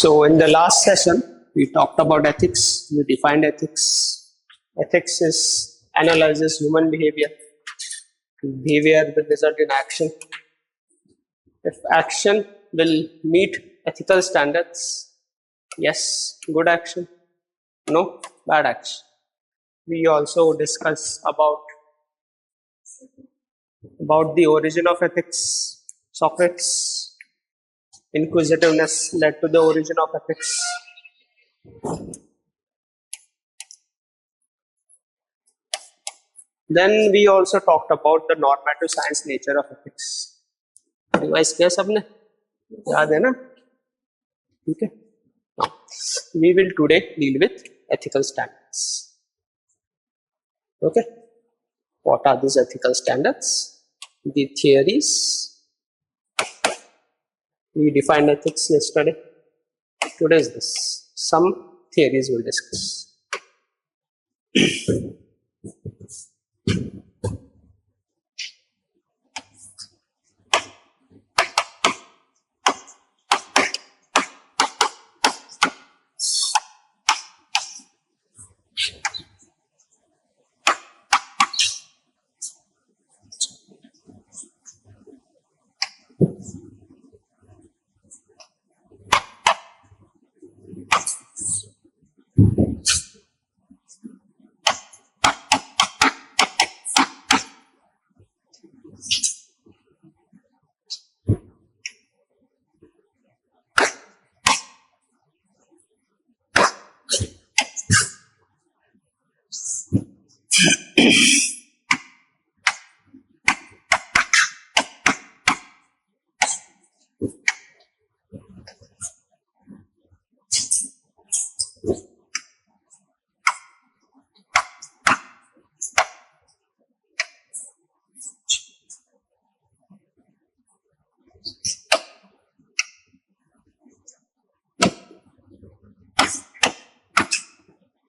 So in the last session, we talked about ethics, we defined ethics. Ethics is analyzes human behavior. Behavior will result in action. If action will meet ethical standards, yes, good action, no, bad action. We also discuss about the origin of ethics. Socrates' inquisitiveness led to the origin of ethics. Then we also talked about the normative science nature of ethics. Revise किया सबने? याद है ना? ठीक है. Now, we will today deal with ethical standards. Okay. What are these ethical standards? The theories. We defined ethics yesterday. Today is this. Some theories we'll discuss.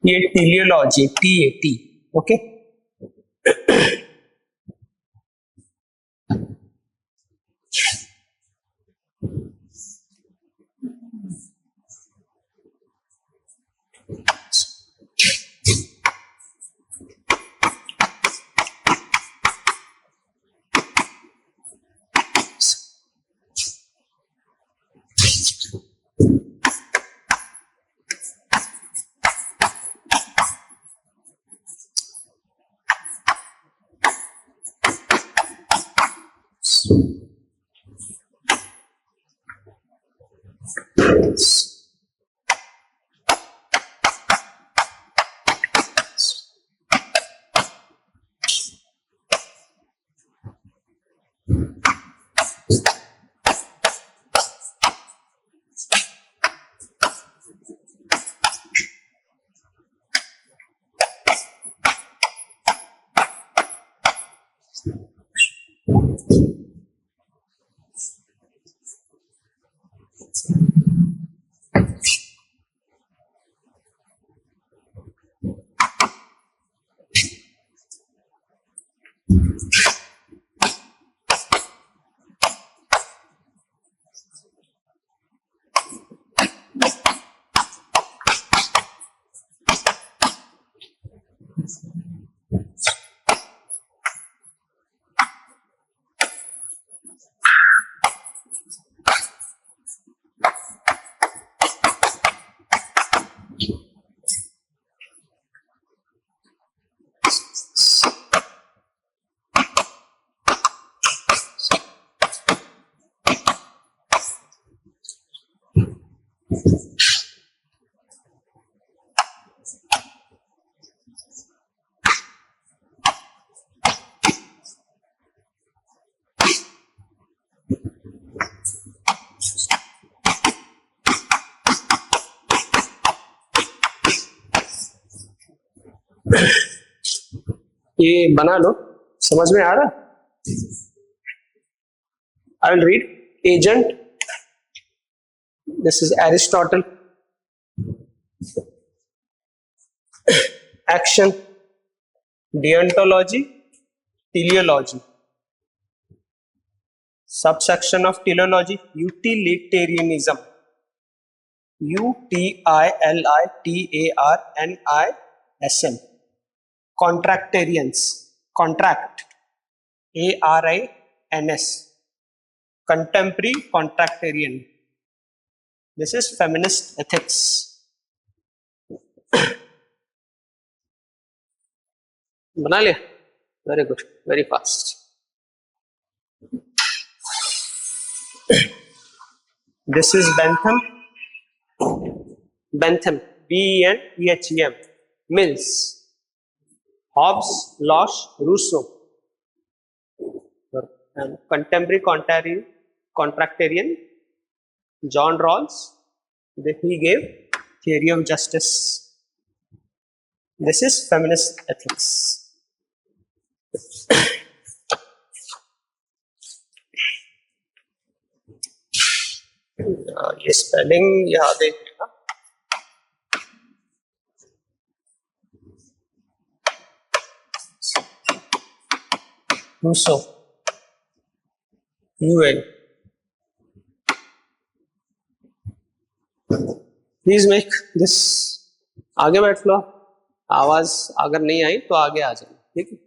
ये teleology, TAT, okay. ये बना लो, समझ में आ रहा? I will read. Agent. This is Aristotle. Action. Deontology. Teleology. Subsection of teleology. Utilitarianism. UTILITARNISM. Contractarians. Contract. ARINS. Contemporary contractarian. This is feminist ethics. बना लिया? Very good, very fast. This is Bentham. Bentham, BENTHEM. Mills. Hobbes, Locke, Rousseau. Contemporary contractarian. John Rawls. He gave theory of justice. This is feminist ethics. ये spelling याद है ना? Rousseau. UL. Please make this. आगे बैठ लो. आवाज अगर नहीं आई तो आगे आ जाए. ठीक है.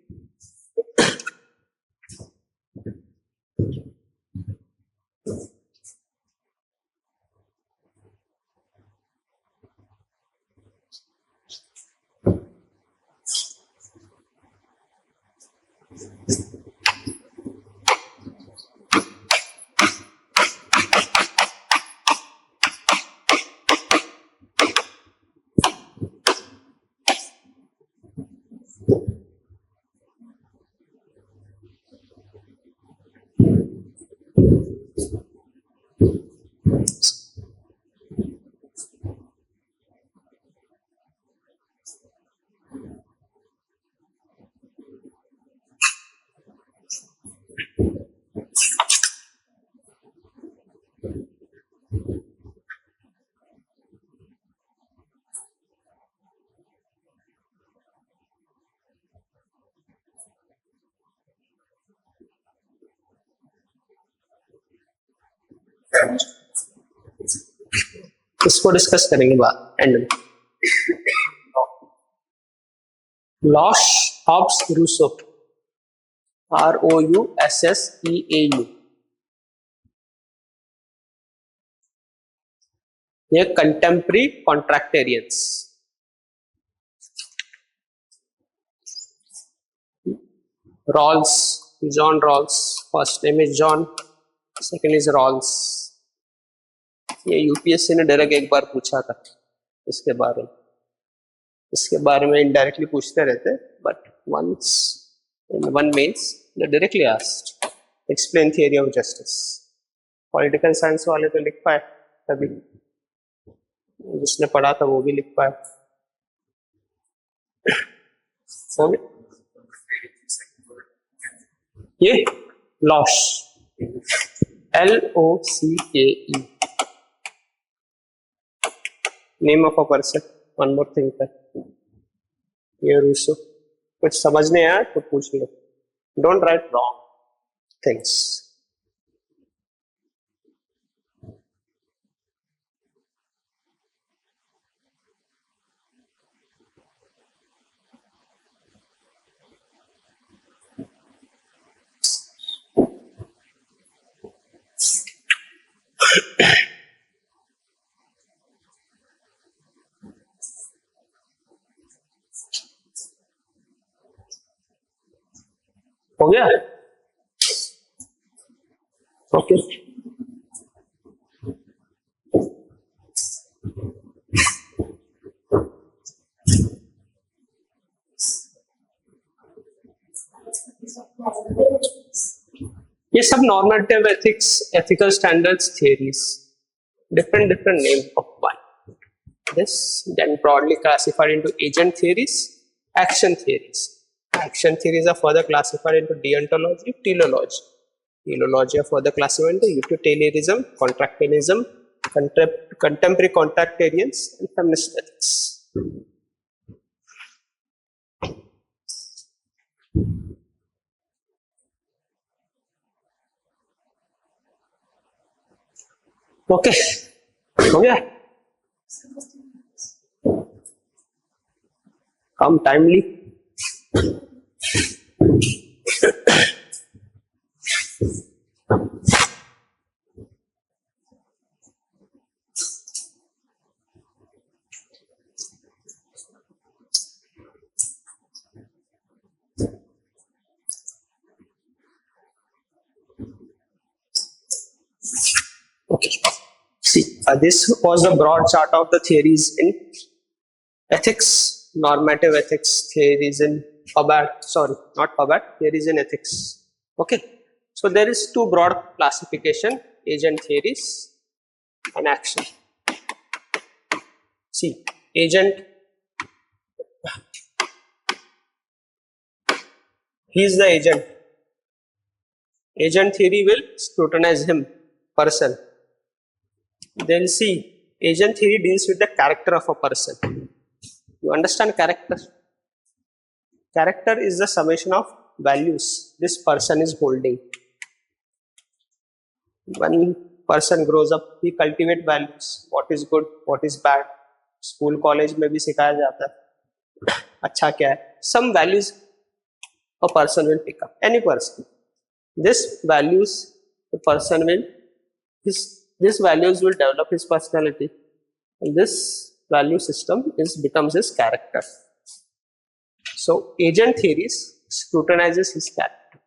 इसको डिस्कस करेंगे बाद एंड में. Locke, Hobbes, Rousseau. ROUSSEAU. ये contemporary contractarians. Rawls, John Rawls. First name is John, second is Rawls. ये यूपीएससी ने डायरेक्ट एक बार पूछा था इसके बारे में इनडायरेक्टली पूछते रहते, but once in one mains they directly asked explain theory of justice. Political science वाले तो लिख पाए, तभी जिसने पढ़ा था वो भी लिख पाए. ये Locke, LOCKE. Name of a person. One more thing है ये रूसो. कुछ समझने आया तो पूछ लो. Don't write wrong things. हो गया? ओके. ये सब normative ethics, ethical standards, theories. different name of one. This then broadly classified into agent theories, action theories. Action theories are further classified into deontology, teleology. Teleology are further classified into utilitarianism, contractualism, contemporary contractarians, and feminist ethics. Okay, हो गया. Come timely. Okay. See, this was the broad chart of the theories in ethics, normative ethics, theories in PubAd, sorry, not PubAd, theories in ethics. Okay. So there is two broad classification, agent theories and action. See, agent, he is the agent. Agent theory will scrutinize him, person. Then see, agent theory deals with the character of a person. You understand character? Character is the summation of values this person is holding. When person grows up, he cultivates values. What is good, what is bad. School, college में भी सिखाया जाता है अच्छा क्या है. Some values a person will pick up. Any person. This values the person will. These values will develop his personality. And this value system becomes his character. So agent theories scrutinizes his character.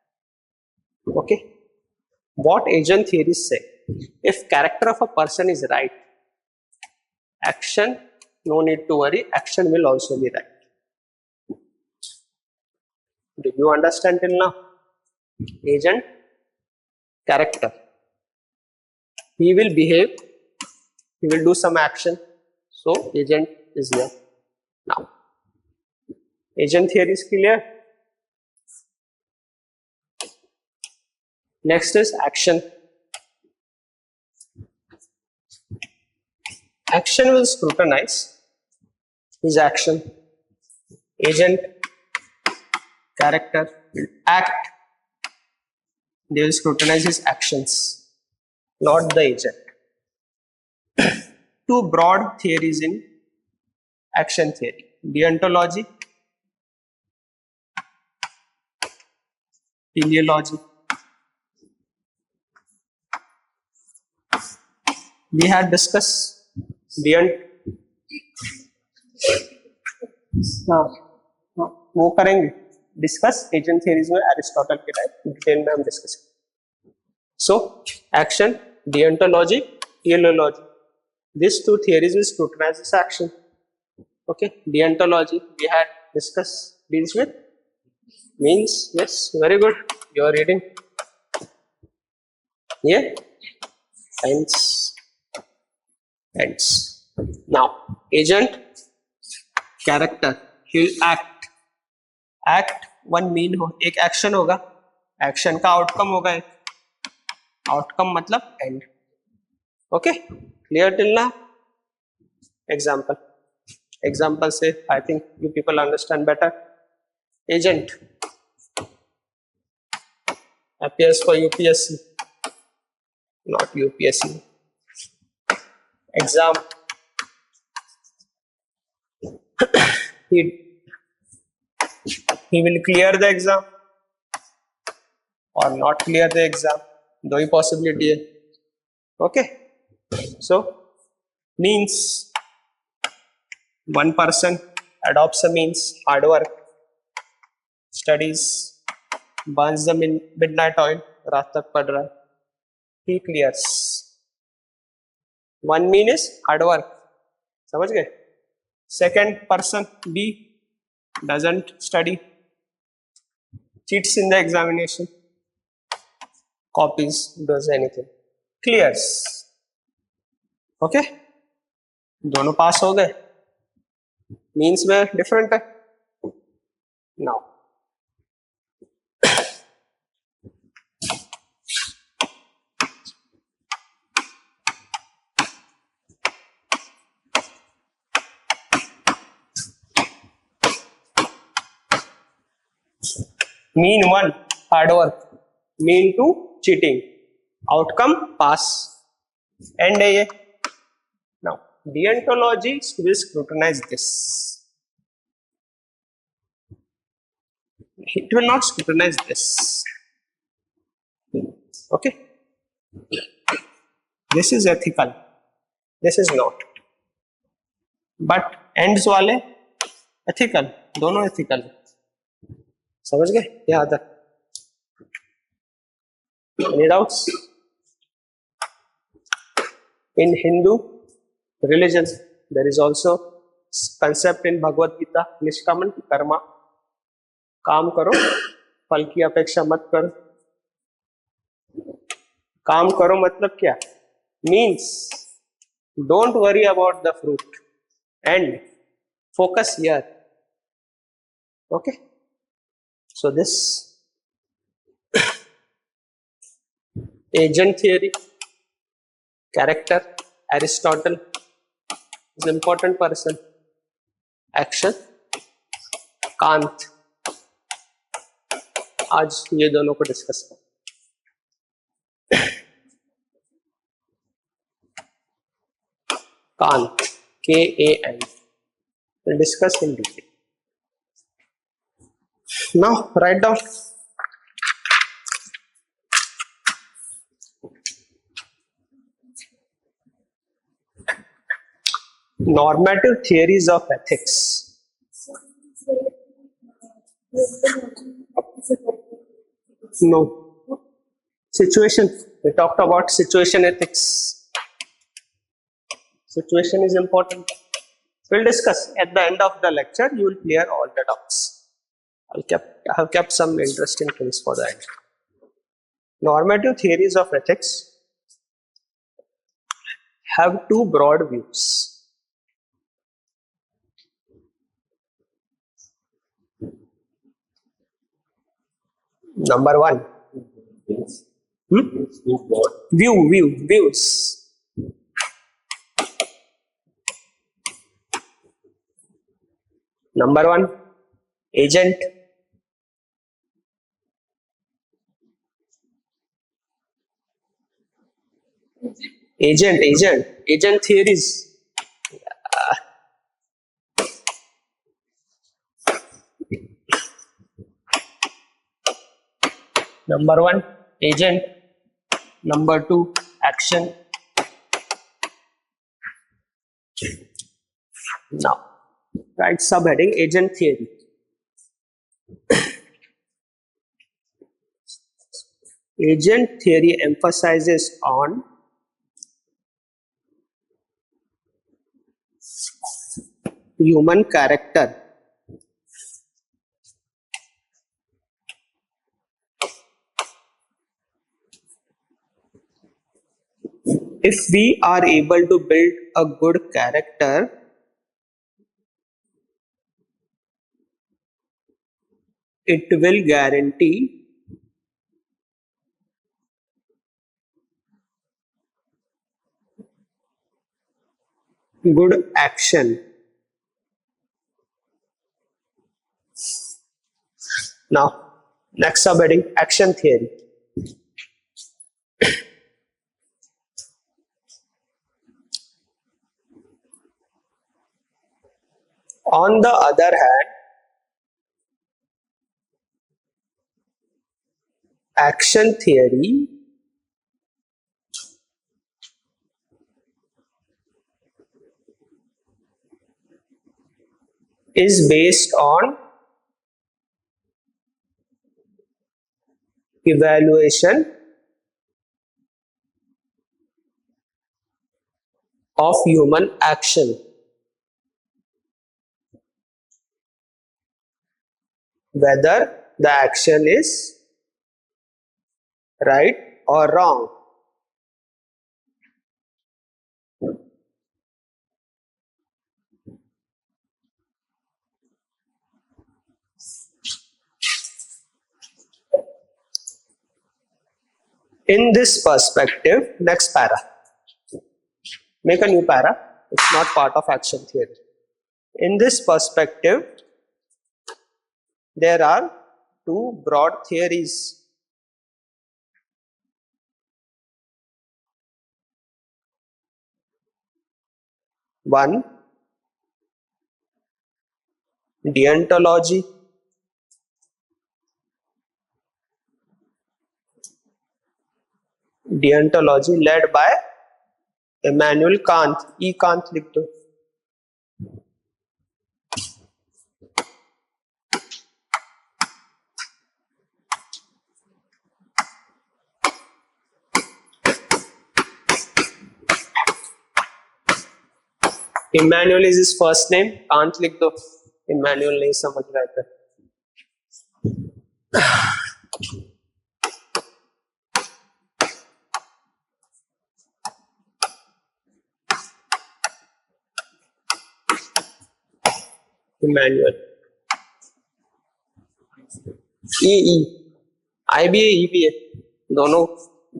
Okay. What agent theories say? If character of a person is right, action, no need to worry, action will also be right. Did you understand till now? Agent, character. He will behave, he will do some action. So agent is here. Now, agent theory is clear. Next is action. Action will scrutinize his action. Agent, character will act. They will scrutinize his actions, not the agent. Two broad theories in action theory: deontology, teleology. We had discussed वो करेंगे discuss agent theories में Aristotle के type detail में हम discuss करेंगे. So action, deontology, teleology. These two theories will scrutinize this action. Okay, deontology we had discussed deals with means. Yes, very good. You are reading. Yeah, ends. Now, agent, character. He will act. Act one mean हो, एक action होगा. Action का outcome होगा एक. Outcome मतलब end. Okay, clear till now? Example say I think you people understand better. Agent appears for UPSC, not UPSC. Exam. He will clear the exam or not clear the exam. दो ही possibility है. Okay. So means one person adopts a means, hard work, studies, burns the midnight oil, रात तक पढ़ रहा है, he clears. One mean is hard work. समझ गए? Second person B doesn't study, cheats in the examination, copies, does anything, clears. Okay, दोनों पास हो गए. मीन्स में डिफरेंट है. Now mean 1 hard work, mean 2 cheating, outcome pass, end है ये. Now deontology will scrutinize this. It will not scrutinize this. Okay. This is ethical. This is not. But ends वाले ethical. दोनों ethical. समझ गए? यहाँ तक. Any doubts? In Hindu religion, there is also concept in Bhagavad Gita, निष्कामन Karma. काम करो, फल की अपेक्षा मत करो. काम करो मतलब क्या? Means don't worry about the fruit and focus here. Okay. So this agent theory, character, Aristotle is an important person. Action, Kant. आज ये दोनों को डिस्कस करें. Kant, K-A-N. We'll discuss in detail. Now write down. Normative theories of ethics. No. Situation. We talked about situation ethics. Situation is important. We'll discuss at the end of the lecture. You will clear all the doubts. I have kept some interesting things for the end. Normative theories of ethics have two broad views. Number one, views. Number one, agent. Agent theories. Number one, agent. Number two, action. Now, write subheading agent theory. Agent theory emphasizes on human character. If we are able to build a good character, it will guarantee good action. Now, next subheading, action theory. On the other hand, action theory is based on evaluation of human action, whether the action is right or wrong. In this perspective, next para. Make a new para. It's not part of action theory. In this perspective, there are two broad theories. One, deontology. Deontology led by Immanuel Kant. E Kant लिख दो. Immanuel is his first name. Kant लिख दो. Immanuel नहीं समझ रहा था. Immanuel. E. I भी है, E भी है. दोनों.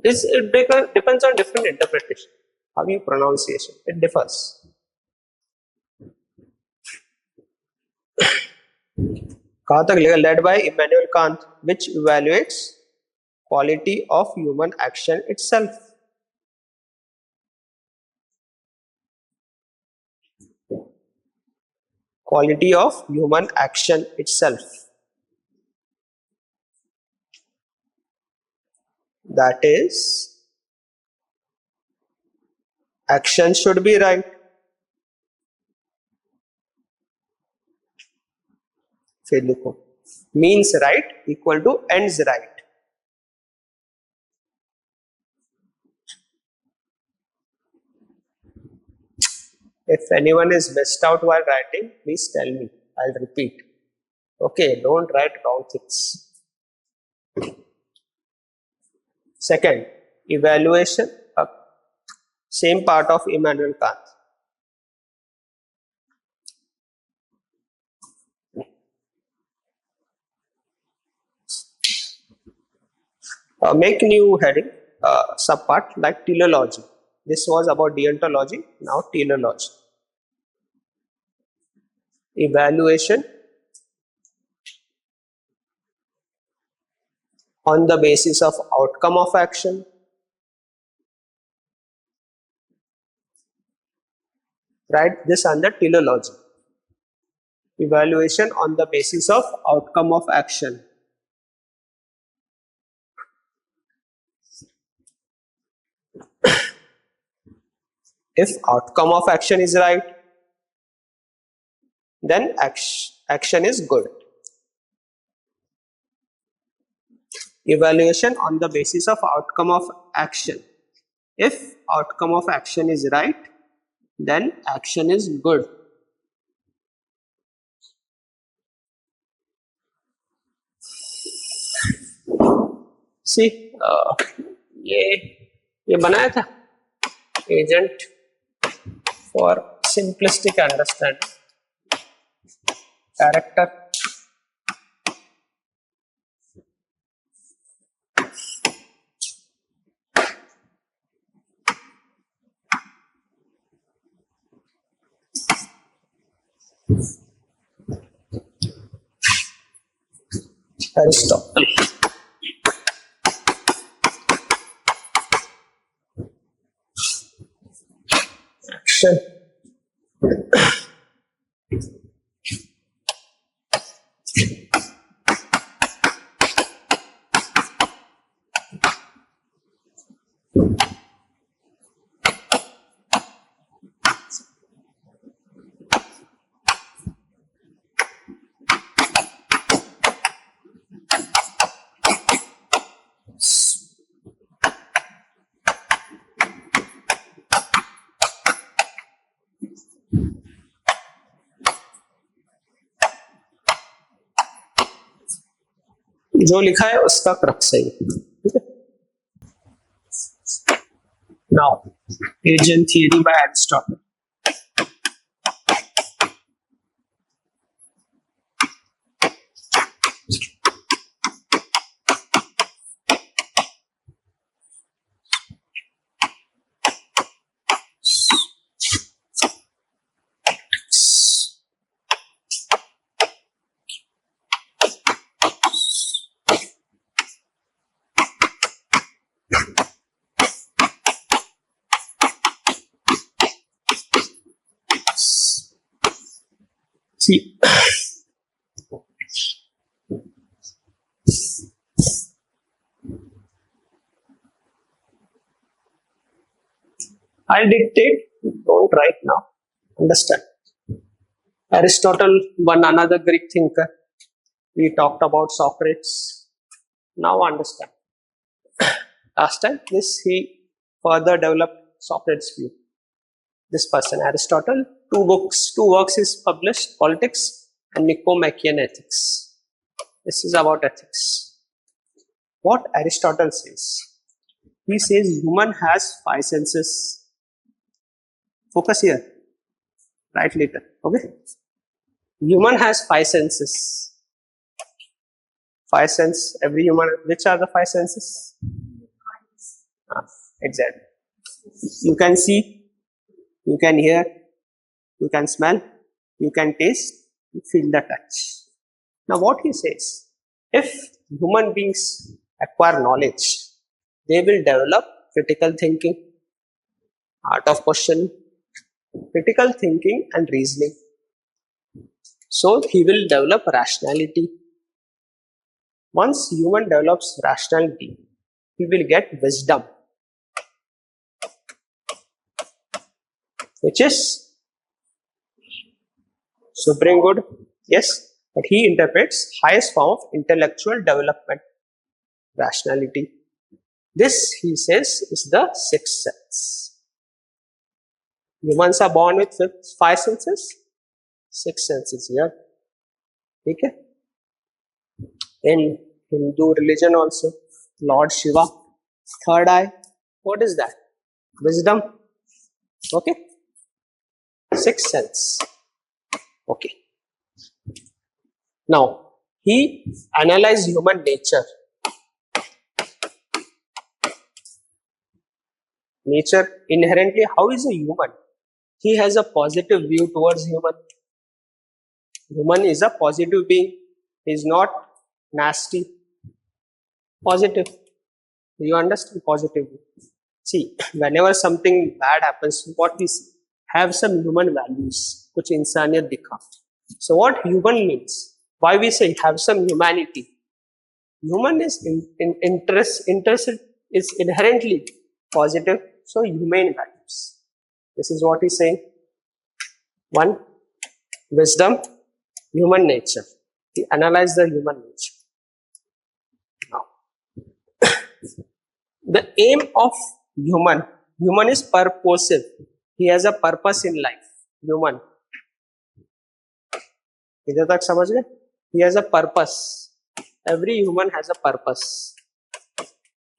This it depends on different interpretation. How you pronunciation it differs. कहाँ तक लेगा? Led by Immanuel Kant, which evaluates quality of human action itself. Quality of human action itself. That is, action should be right. फिर लिखो, means right equal to ends right. If anyone is missed out while writing, please tell me. I'll repeat. Okay, don't write wrong things. Second, evaluation. Same part of Immanuel Kant. Make new heading, subpart like teleology. This was about deontology, now teleology. Evaluation on the basis of outcome of action. Write this under teleology. Evaluation on the basis of outcome of action. If outcome of action is right, then action is good. Evaluation on the basis of outcome of action. If outcome of action is right, then action is good. See, ये बनाया था agent for simplistic understanding. Character. Aristotle. Action. जो लिखा है उसका crux सही. ठीक है. Now, agent theory by Aristotle. See, I'll dictate, don't write now. Understand. Aristotle, one another Greek thinker. We talked about Socrates. Now understand. Last time, this he further developed Socrates' view. This person, Aristotle, two works is published, Politics and Nicomachean Ethics. This is about ethics. What Aristotle says? He says human has five senses. Focus here. Write later. Okay. Human has five senses. Five senses. Every human. Which are the five senses? Exactly. You can see. You can hear. You can smell. You can taste. You feel the touch. Now, what he says? If human beings acquire knowledge, they will develop critical thinking, art of questioning, critical thinking and reasoning. So he will develop rationality. Once human develops rationality, he will get wisdom, which is supreme good. Yes, but he interprets highest form of intellectual development, rationality. This, he says, is the sixth sense. Humans are born with five senses, six senses here. Okay? In Hindu religion also, Lord Shiva, third eye. What is that? Wisdom. Okay? Sixth sense. Okay. Now, he analyzed human nature. Nature inherently, how is a human? He has a positive view towards human. Human is a positive being. He is not nasty. Positive. Do you understand? Positive. See, whenever something bad happens, what we see? Have some human values. Kuch insaniyat dikha. So what human means? Why we say have some humanity? Human is interested is inherently positive. So humane values. This is what he's saying. One, wisdom, human nature. He analyzed the human nature. Now, the aim of human is purposive. He has a purpose in life. Human. इधर तक समझ गए? He has a purpose. Every human has a purpose.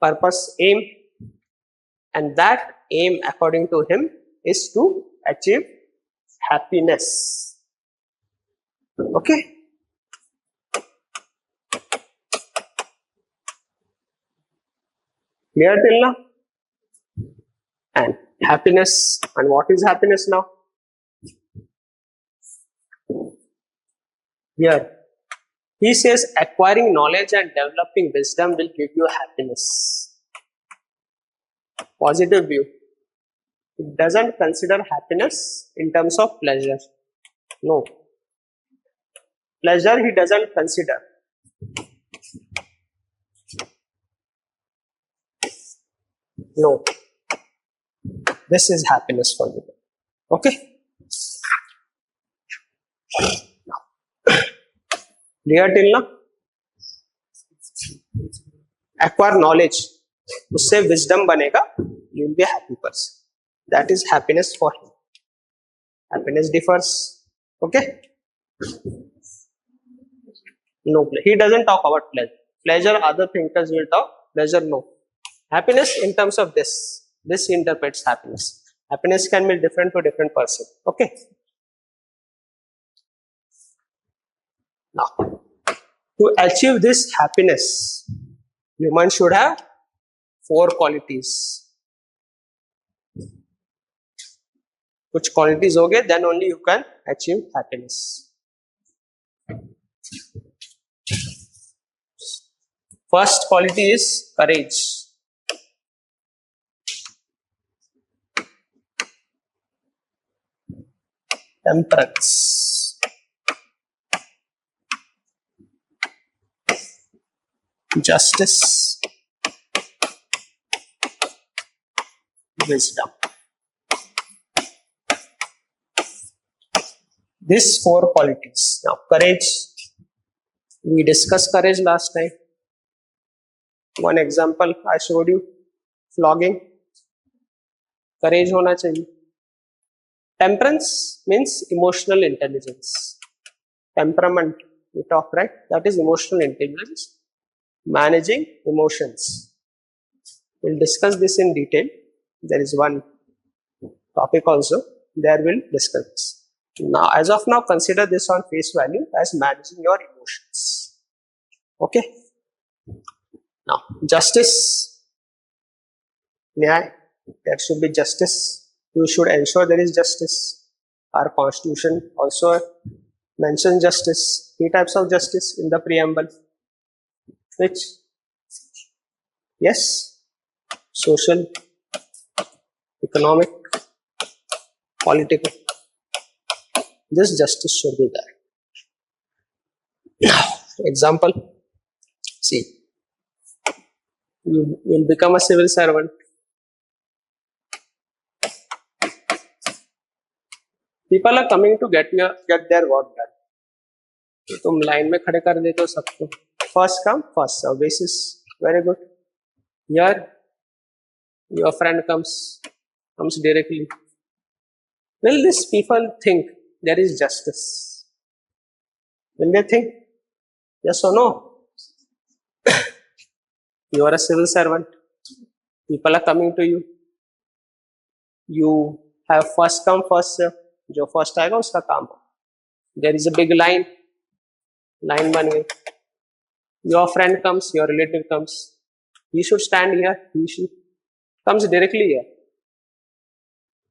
Purpose, aim, and that aim, according to him, is to achieve happiness. Okay? Clear till now? And happiness. And what is happiness now? Here. He says acquiring knowledge and developing wisdom will give you happiness. Positive view. It doesn't consider happiness in terms of pleasure. No. Pleasure he doesn't consider. No. This is happiness for you. Okay? Clear till now? Acquire knowledge. उससे wisdom बनेगा. You will be a happy person. That is happiness for him. Happiness differs. Okay? No, he doesn't talk about pleasure. Pleasure, other thinkers will talk. Pleasure, no. Happiness in terms of this. This interprets happiness. Happiness can be different to different person. Okay? Now, to achieve this happiness, human should have 4 qualities. Which qualities होगे, then only you can achieve happiness. First quality is courage. Temperance. justice, wisdom. These four qualities. Now, courage. We discussed courage last time. One example I showed you, flogging. Courage होना चाहिए. Temperance means emotional intelligence. Temperament, we talk, right? That is emotional intelligence. Managing emotions. We'll discuss this in detail. There is one topic also. There we'll discuss this. Now, as of now, consider this on face value as managing your emotions. Okay. Now, justice. Nyay. There should be justice. You should ensure there is justice. Our constitution also mentions justice. Three types of justice in the preamble. Which? Yes. Social, economic, political. This justice should be there. Example. See. You will become a civil servant. People are coming to get their work done. तो तुम line में खड़े कर देते हो सबको. First come, first serve basis. Very good. Here, your friend comes directly. Will these people think there is justice? Will they think? Yes or no? You are a civil servant. People are coming to you. You have first come, first serve. जो first आएगा उसका काम. There is a big line. Line बन गई. Your friend comes, your relative comes. He should stand here. He comes directly here.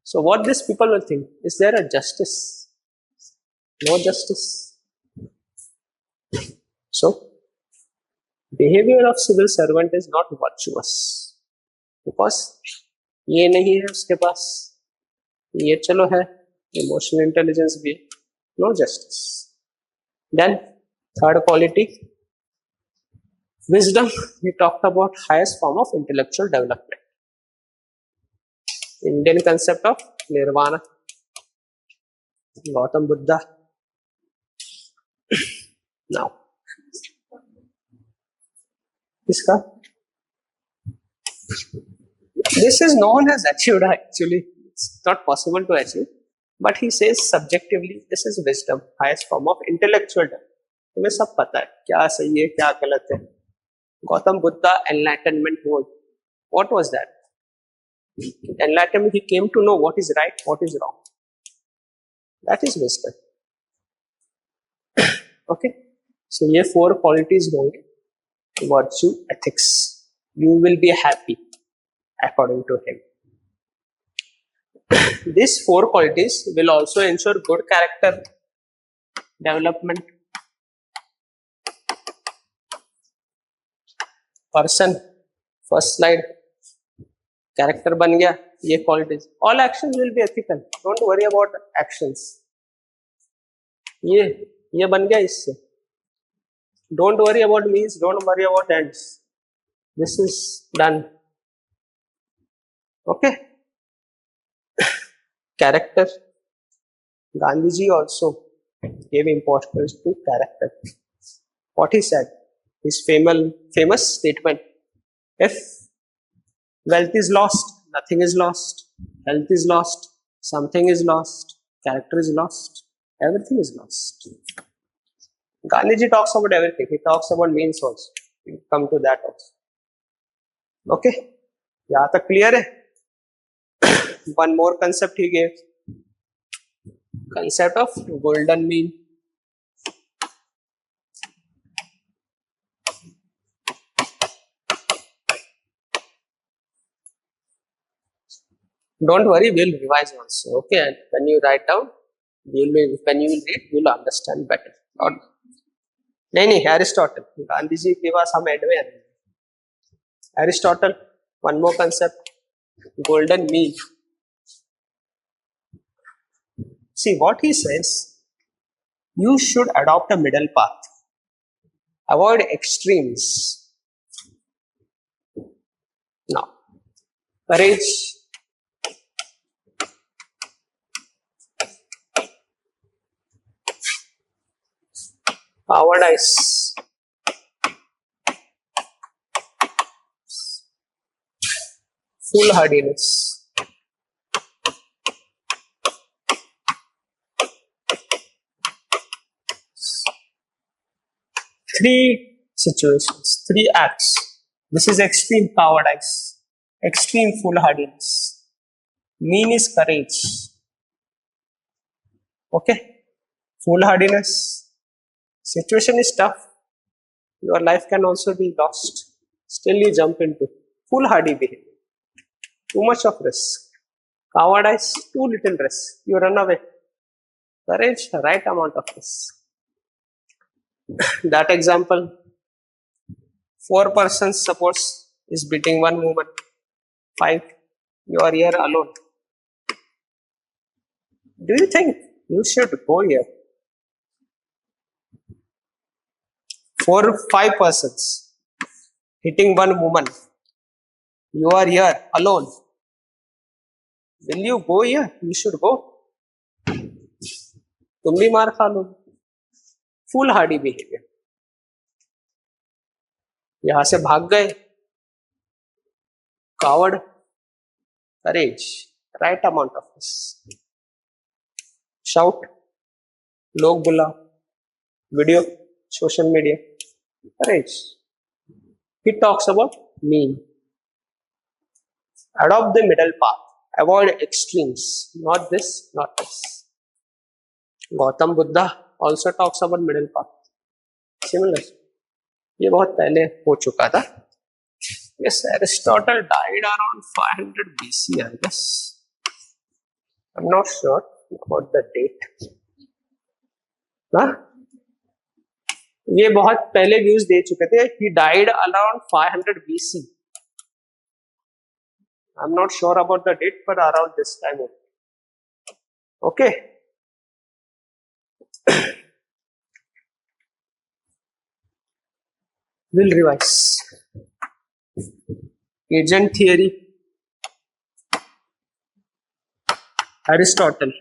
So what these people will think? Is there a justice? No justice. So behavior of civil servant is not virtuous because ये नहीं है उसके पास. ये चलो है. Emotional intelligence भी. No justice. Then third quality, wisdom. We talked about highest form of intellectual development. Indian concept of nirvana. Gautam Buddha. Now, इसका. This is known as achieved actually. It's not possible to achieve. But he says subjectively, this is wisdom, highest form of intellectual development. तुम्हें सब पता है क्या सही है क्या गलत है. Gautam Buddha enlightenment word. What was that? Enlightenment, he came to know what is right, what is wrong. That is wisdom. Okay. So ये four qualities होंगे. Virtue, ethics. You will be happy according to him. These four qualities will also ensure good character development. Person, first slide. Character बन गया. ये qualities. All actions will be ethical. Don't worry about actions. ये बन गया इससे. Don't worry about means. Don't worry about ends. This is done. Okay. Character. Gandhiji also gave importance to character. What he said, his famous statement: if wealth is lost, nothing is lost. Health is lost, something is lost. Character is lost, everything is lost. Gandhiji talks about everything. He talks about means also. We'll come to that also. Okay, यहाँ तक clear है? One more concept he gave. Concept of golden mean. Don't worry, we'll revise also. Okay, and when you write down, when you will read, you'll understand better. नहीं, Aristotle. Gandhi ji के पास हम advance. Aristotle. One more concept. Golden mean. See what he says. You should adopt a middle path. Avoid extremes. Now, courage, cowardice, foolhardiness. Three situations, three acts. This is extreme cowardice, extreme foolhardiness. Mean is courage. Okay? Foolhardiness. Situation is tough. Your life can also be lost. Still you jump into foolhardy behavior. Too much of risk. Cowardice, too little risk. You run away. Courage, right amount of risk. That example, 4 persons suppose is beating 1 woman. 5. You are here alone. Do you think you should go here? 5 persons hitting 1 woman. You are here alone. Will you go here? You should go. तुम भी मार खा लो. Foolhardy behavior. यहां से भाग गए. Coward. Courage. Right amount of this. Shout. लोग बुला. Video. Social media. Courage. He talks about mean. Adopt the middle path. Avoid extremes. Not this, not this. Gautam Buddha also talks about middle path. Similar. ये बहुत पहले हो चुका था. Yes, Aristotle died around 500 BC, I guess. I'm not sure about the date. हाँ? ये बहुत पहले व्यूज दे चुके थे. He died around 500 BC. I'm not sure about the date, but around this time. Okay. We'll revise. Agent theory. Aristotle.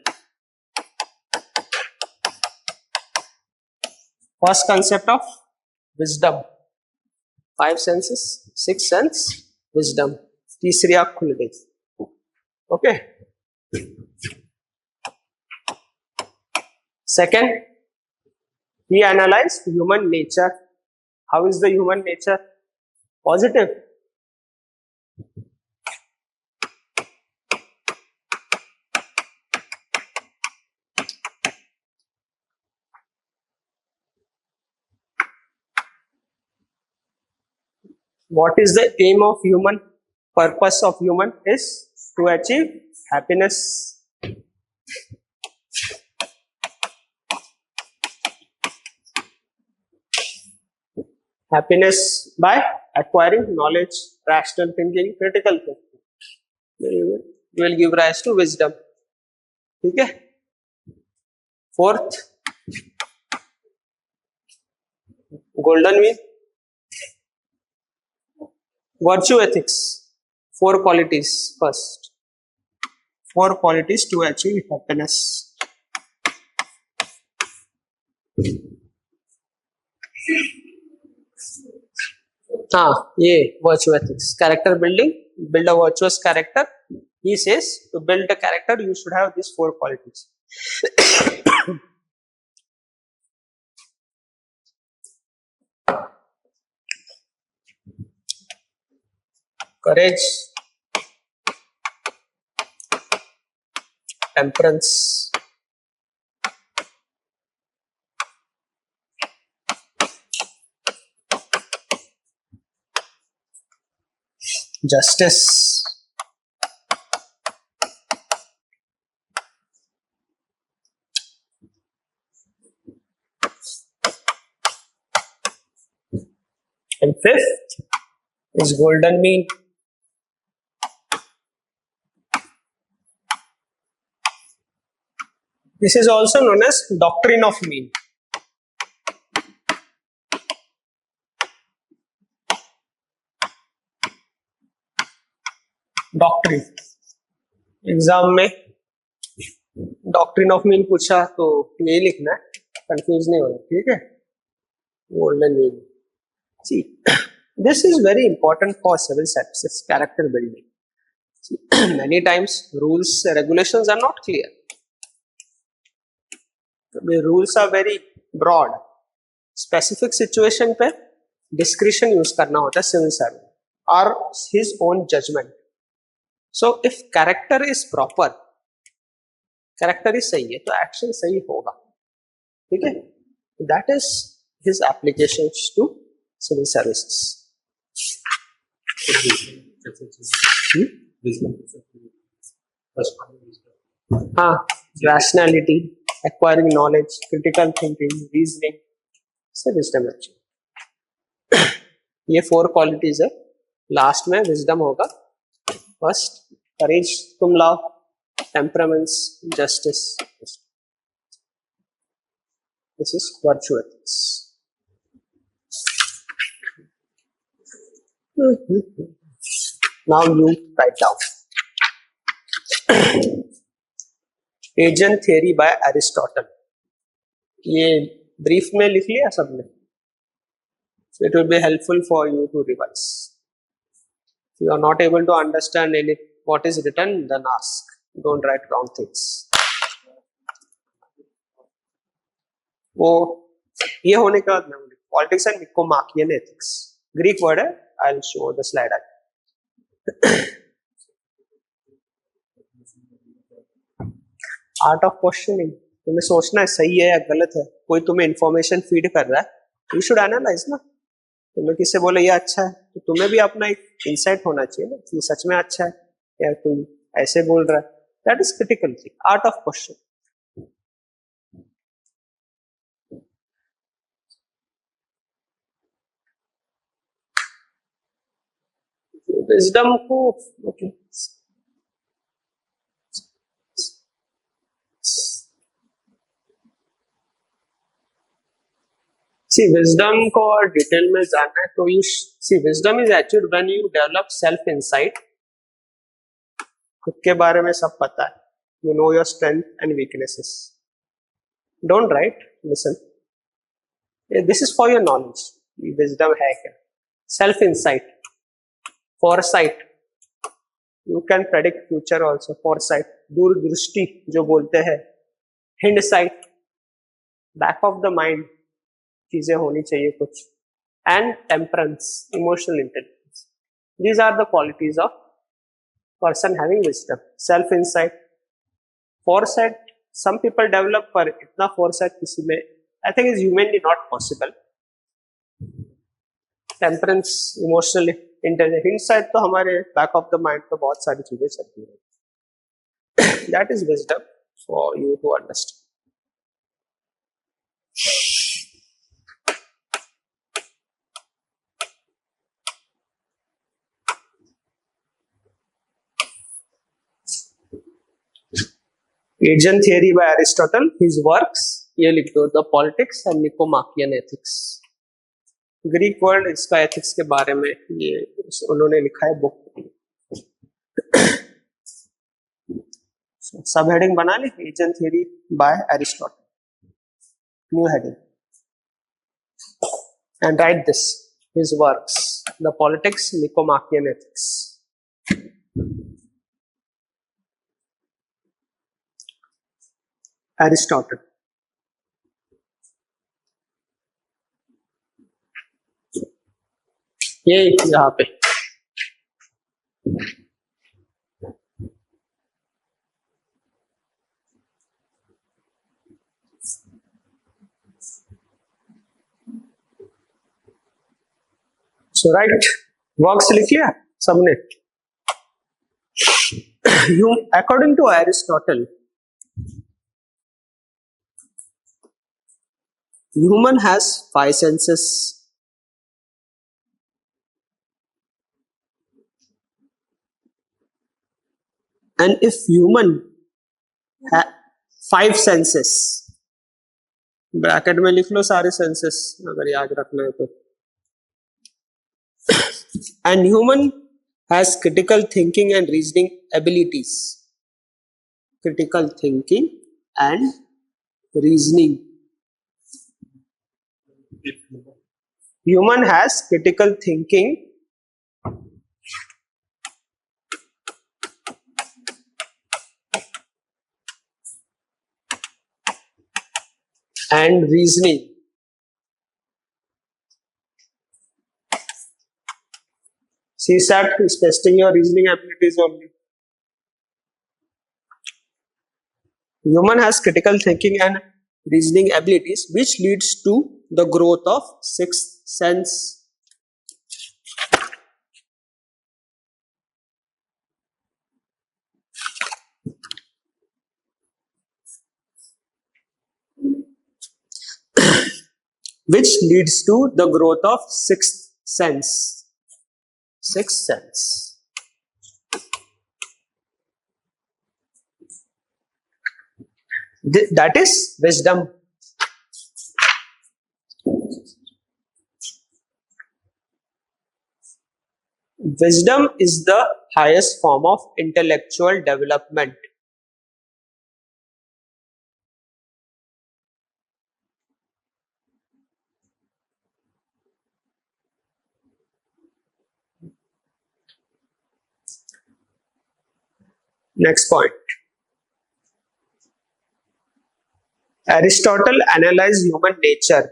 First concept of wisdom. 5 senses, 6 sense, wisdom. तीसरी आँख खुल गई. Okay. Second, he analyzed human nature. How is the human nature? Positive. What is the aim of human? Purpose of human is to achieve happiness. Happiness by acquiring knowledge, rational thinking, critical thinking. You will give rise to wisdom. Okay. Fourth, golden mean. Virtue ethics. 4 qualities first. 4 qualities to achieve happiness. ये virtue ethics. Character building. Build a virtuous character. He says to build a character, you should have these 4 qualities. Courage, temperance, justice, and fifth is golden mean. This is also known as doctrine of mean. Doctrine, exam में doctrine of mean पूछा तो यही लिखना है, confuse नहीं होना, ठीक है। Golden mean, see this is very important for civil services character building. Many times rules regulations are not clear. The rules are very broad. Specific situation पे discretion use करना होता है civil servant or his own judgment. So if character is proper, character is सही है तो action सही होगा, ठीक है. That is his applications to civil services. हाँ, rationality, acquiring knowledge, critical thinking, reasoning, से wisdom अच्छी. ये 4 qualities है. लास्ट में wisdom होगा. फर्स्ट courage तुम लाओ, temperaments, justice. This is virtue ethics. Now you write down agent theory by Aristotle. ये brief में लिख लिया सबने. So it will be helpful for you to revise. If you are not able to understand what is written, then ask. Don't write wrong things. वो ये होने का politics and Nicomachean ethics. Greek word है. I'll show the slide. Art of questioning, तुम्हें सोचना है सही है या गलत है. कोई तुम्हें इंफॉर्मेशन फीड कर रहा है, यू शुड एनालाइज ना. तुम्हें किसी बोले ये अच्छा है तो तुम्हें भी अपना एक इंसाइट होना चाहिए ना कि सच में अच्छा है या कोई ऐसे बोल रहा है. That is critical thing, art of question. Wisdom को ओके सी विजडम को और डिटेल में जानना है तो you see wisdom is actually when you develop self insight. खुद के बारे में सब पता है. You know your strength and weaknesses. Don't write, listen, this is for your knowledge. Wisdom है क्या? Self insight, foresight, you can predict future also. foresight, दूरदृष्टि जो बोलते हैं. hindsight, back of the mind, चीजें होनी चाहिए कुछ. and temperance, emotional intelligence. These are the qualities of person having wisdom. self insight, foresight, some people develop, पर इतना foresight किसी में I think is humanly not possible. temperance, emotional intelligence, insight तो हमारे बैक ऑफ द माइंड पे बहुत सारी चीजें चलती है. That is wisdom for you to understand. Agent theory by Aristotle, his works, ये लिख दो, the politics and Nicomachean ethics. Greek word इसका एथिक्स के बारे में ये उन्होंने लिखा है बुक. सब हेडिंग बना ली. Agent theory by Aristotle, new heading, and write this, his works, the politics, Nicomachean ethics. Aristotle. ये यहाँ पे सो राइट, वर्क्स लिख लिया सबने. According to Aristotle, human has 5 senses. And if human have 5 senses, bracket में लिख लो सारे senses अगर याद रखना है तो. And human has critical thinking and reasoning abilities. Critical thinking and reasoning. Human has critical thinking and reasoning. CSAT is testing your reasoning abilities only. Human has critical thinking and reasoning abilities, which leads to the growth of sixth sense. Which leads to the growth of sixth sense. Sixth sense. That is wisdom. Wisdom is the highest form of intellectual development. Next point. Aristotle analyzed human nature.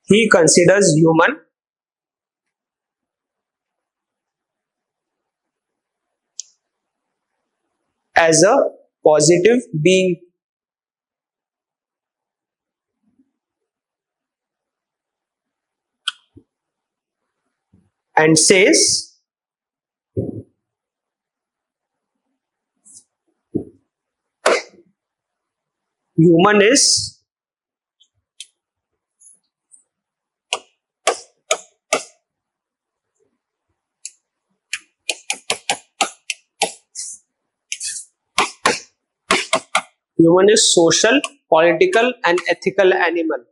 He considers human as a positive being. And says human is social, political and ethical animal.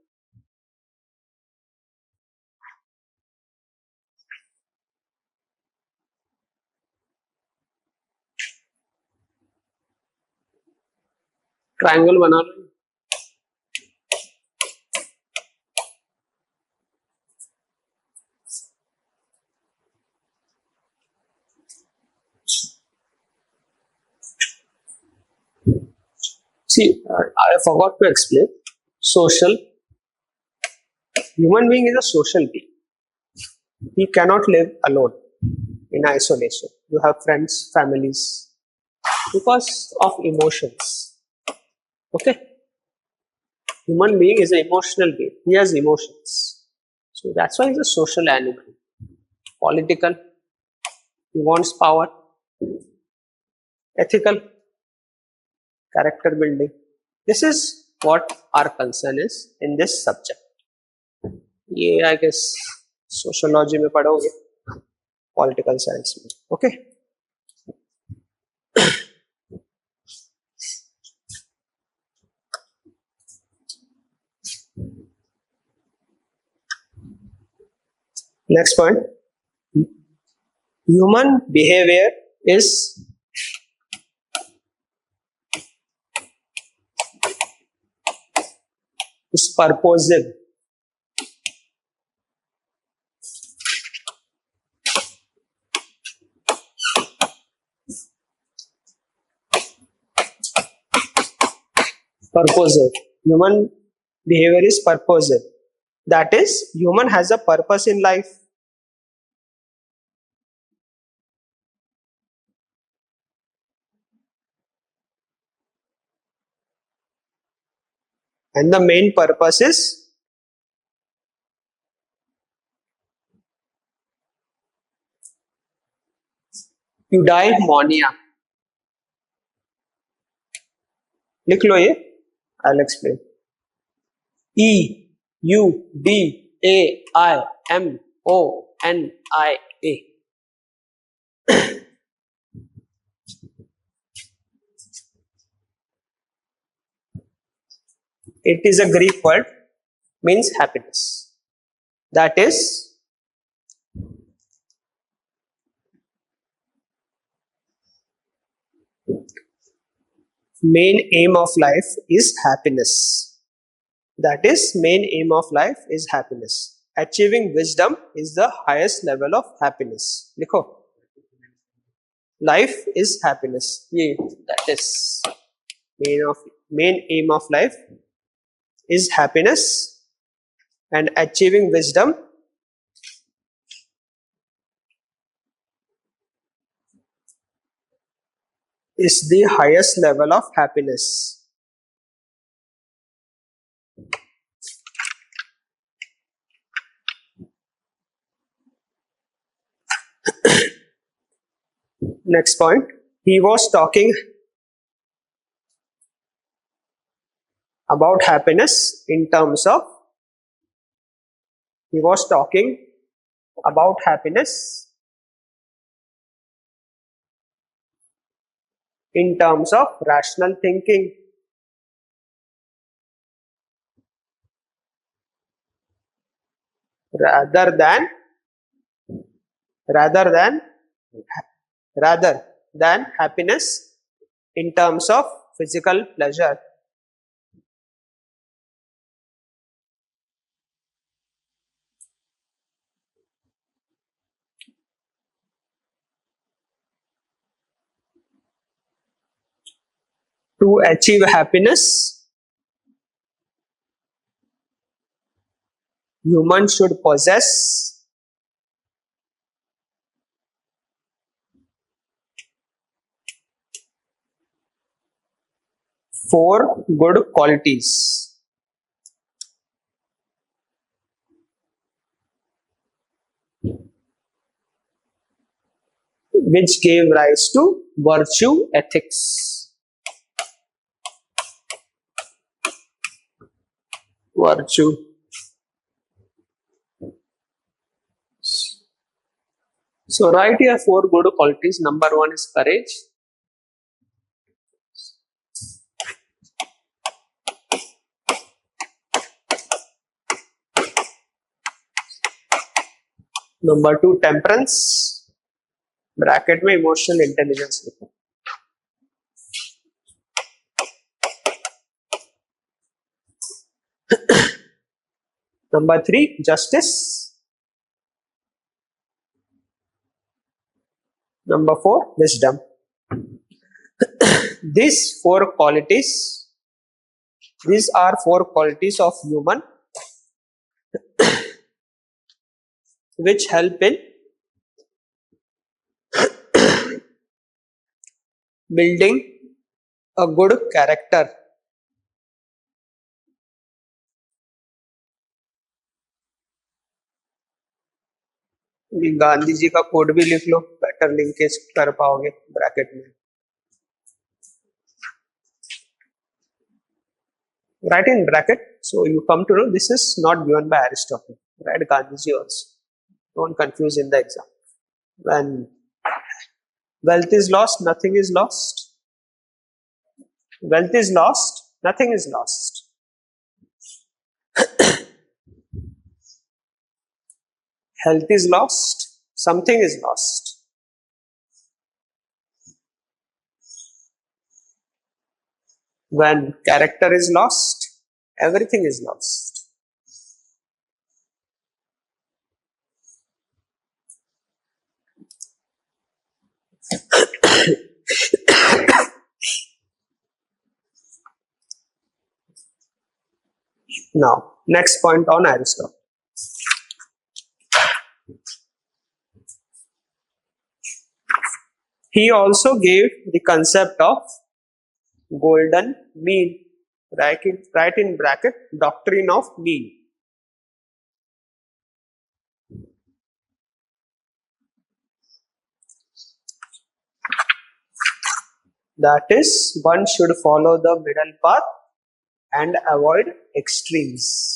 Triangle बना लो. See, I forgot to explain. Social. Human being is a social being. He cannot live alone in isolation. You have friends, families, because of emotions. Okay? Human being is an emotional being. He has emotions. So that's why he's a social animal. Political. He wants power. Ethical. Character building. This is what our concern is in this subject. ये I guess sociology में पढ़ोगे, political science में. Okay. Next point. Human behavior is purposive. Purposive. Human behavior is purposive. That is, human has a purpose in life. And the main purpose is eudaimonia. लिख लो ये. I'll explain. eudaimonia. It is a Greek word, means happiness. That is main aim of life is happiness. That is main aim of life is happiness. Achieving wisdom is the highest level of happiness. लिखो, life is happiness. ये that is main aim of life is happiness, and achieving wisdom is the highest level of happiness. Next point, he was talking about happiness in terms of rational thinking, rather than happiness in terms of physical pleasure. To achieve happiness, humans should possess 4 good qualities. Which gave rise to virtue ethics. Virtue. So write here 4 good qualities. Number 1 is courage. Number 2 temperance. Bracket में emotional intelligence लिखो. Number 3 justice. Number 4 wisdom. These are 4 qualities of human which help in building a good character. Gandhi ji का code भी लिख लो, better linkage कर पाओगे bracket में. Write in bracket, so you come to know this is not given by Aristotle. Write Gandhiji also. Don't confuse in the exam. When wealth is lost, nothing is lost. Wealth is lost, nothing is lost. Health is lost, something is lost. When character is lost, everything is lost. Now, next point on Aristotle. He also gave the concept of golden mean. Write in bracket doctrine of mean. That is, one should follow the middle path and avoid extremes.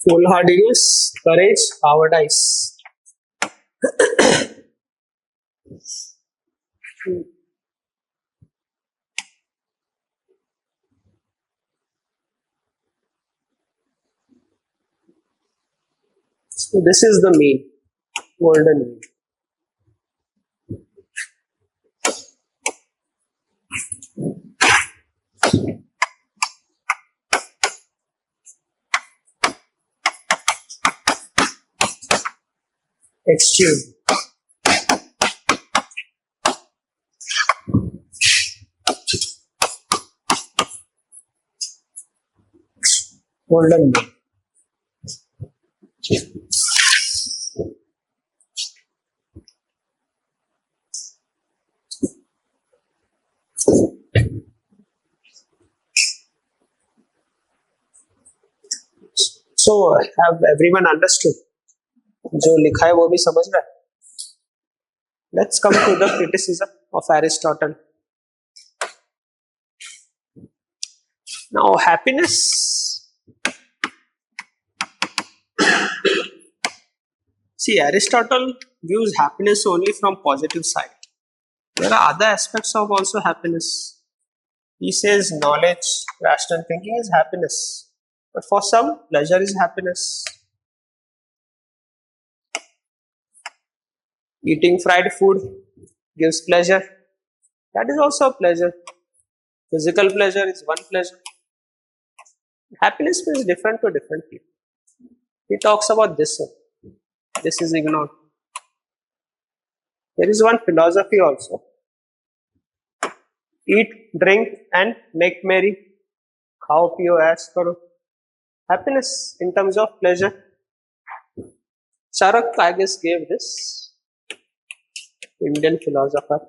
foolhardiness, courage, cowardice. So this is the mean, golden mean. Extreme. Golden mean. So have everyone understood? जो लिखा है वो भी समझ रहा है? Let's come to the criticism of Aristotle. Now happiness. See, Aristotle views happiness only from positive side. There are other aspects of also happiness. He says knowledge, rational thinking is happiness. But for some, pleasure is happiness. Eating fried food gives pleasure. That is also a pleasure. Physical pleasure is one pleasure. Happiness is different to different people. He talks about this one. This is ignored. There is one philosophy also. Eat, drink and make merry. Khao, piyo, ash karo. Happiness in terms of pleasure. Charak, I guess, gave this. Indian philosopher.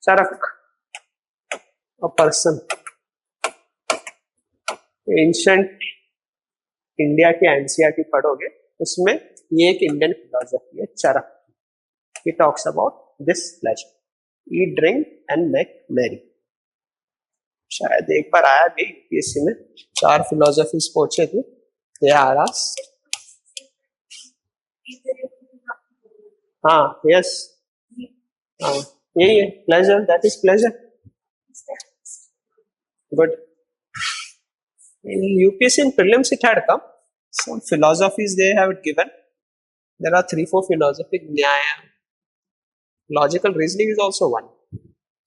Charak, a person. Ancient India की NCERT पढ़ोगे उसमें ये एक Indian philosophy है Charak. He talks about this pleasure, eat, drink and make merry. शायद एक बार आया भी यूपीएससी में, 4 फिलोसफीज पूछे थे. ये आरास, हाँ, यस, हाँ, यही है pleasure. That is pleasure. Good. In UPSC in prelims it had come. Some philosophies they have given. There are 3-4 philosophic न्याय. Logical reasoning is also one.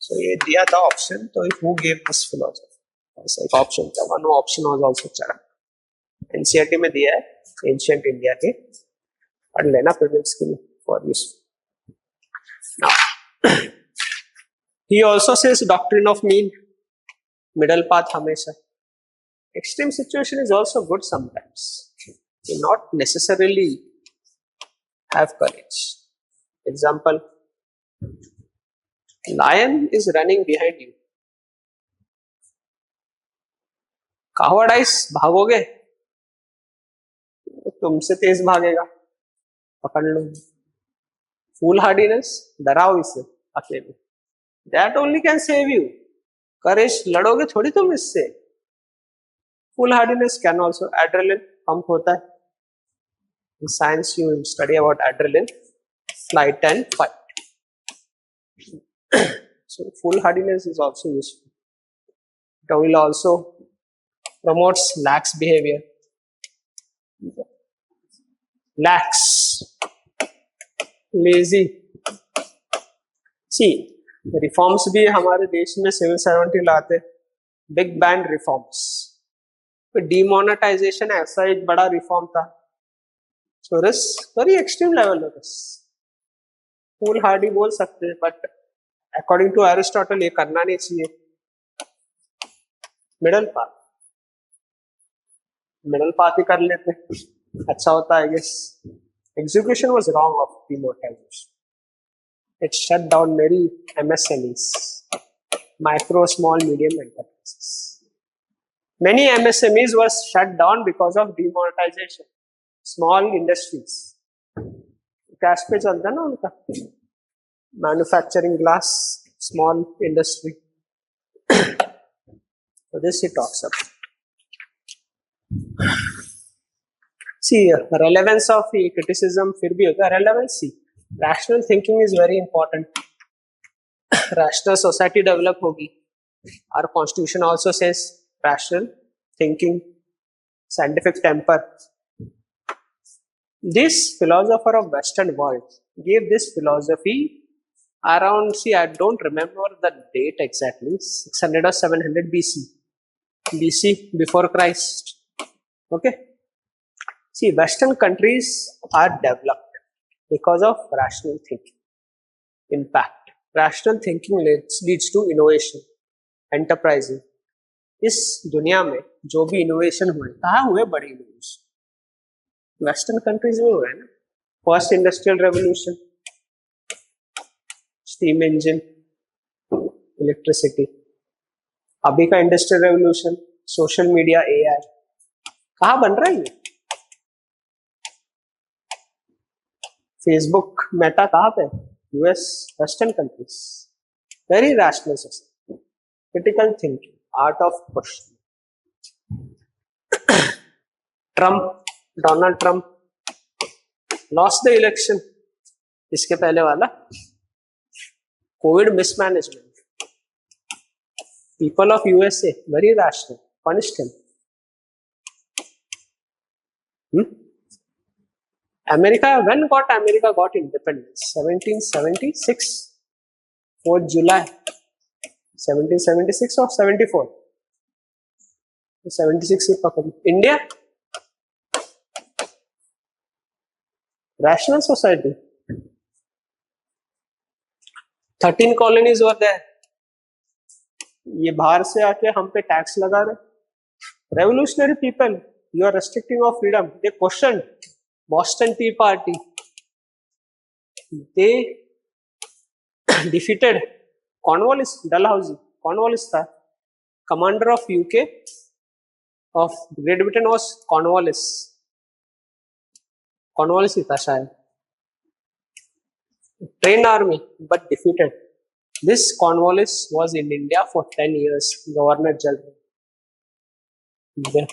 So ये दिया था option. तो who gave this philosophy? ऐसा एक option था. One option was also Charak. NCERT में दिया है ancient India के. पढ़ लेना prelims के लिए for use. Now he also says doctrine of mean, middle path हमेशा. Extreme situation is also good sometimes. You not necessarily have courage. Example, lion is running behind you. Cowardice, भागोगे तुमसे तेज भागेगा, पकड़ लो. Foolhardiness, डराओ इसे अकेले. That only can save you. Courage, लड़ोगे थोड़ी तुम इससे. Foolhardiness can also, adrenaline pump होता है. In science you study about adrenaline, flight and fight. So foolhardiness is also useful. It will also promotes lax behavior. Lax, lazy. See, reforms भी हमारे देश में civil servant लाते. Big bang reforms. Demonetisation ऐसा एक बड़ा रिफॉर्म था. So risk very extreme level of risk. Foolhardy बोल सकते हैं, बट अकॉर्डिंग टू एरिस्टोटल ये करना नहीं चाहिए. मिडल पाथ ही कर लेते, अच्छा होता है. Guess execution was wrong of demonetization. It shut down मेरी MSMEs, micro small medium enterprises. Many MSMEs were shut down because of demonetization. Small industries. Cash पे चलता है ना उनका. Manufacturing glass, small industry. So this he talks about. See, relevance of criticism फिर भी होगा relevance. See, rational thinking is very important. Rational society develop होगी. Our constitution also says rational thinking, scientific temper. This philosopher of Western world gave this philosophy around, see, I don't remember the date exactly, 600 or 700 BC. BC, before Christ. Okay. See, Western countries are developed because of rational thinking. Impact. Rational thinking leads to innovation, enterprising. इस दुनिया में जो भी innovation हुए, कहाँ हुए बड़े innovation? Western countries में हुए ना. First industrial revolution, steam engine, electricity. अभी का industrial revolution, social media, AI. कहाँ बन रहा है ये? फेसबुक, मेटा कहाँ पे? US, western countries. Very rational society. Critical thinking, art of question. Trump, Donald Trump lost the election. इसके पहले वाला Covid mismanagement. People of USA very rational, punished him. America, when America got independence? 1776, 4th July, 1776 or 74? 76 ही पकड़. India, rational society. 13 colonies were there. ये बाहर से आके हम पे टैक्स लगा रहे. Revolutionary people, you are restricting our freedom. They questioned. Boston Tea Party. They defeated Cornwallis, Dalhousie. Cornwallis था. Commander of UK, of Great Britain was Cornwallis. Cornwallis ही था शायद. Trained army, but defeated. This Cornwallis was in India for 10 years, Governor General. Yeah.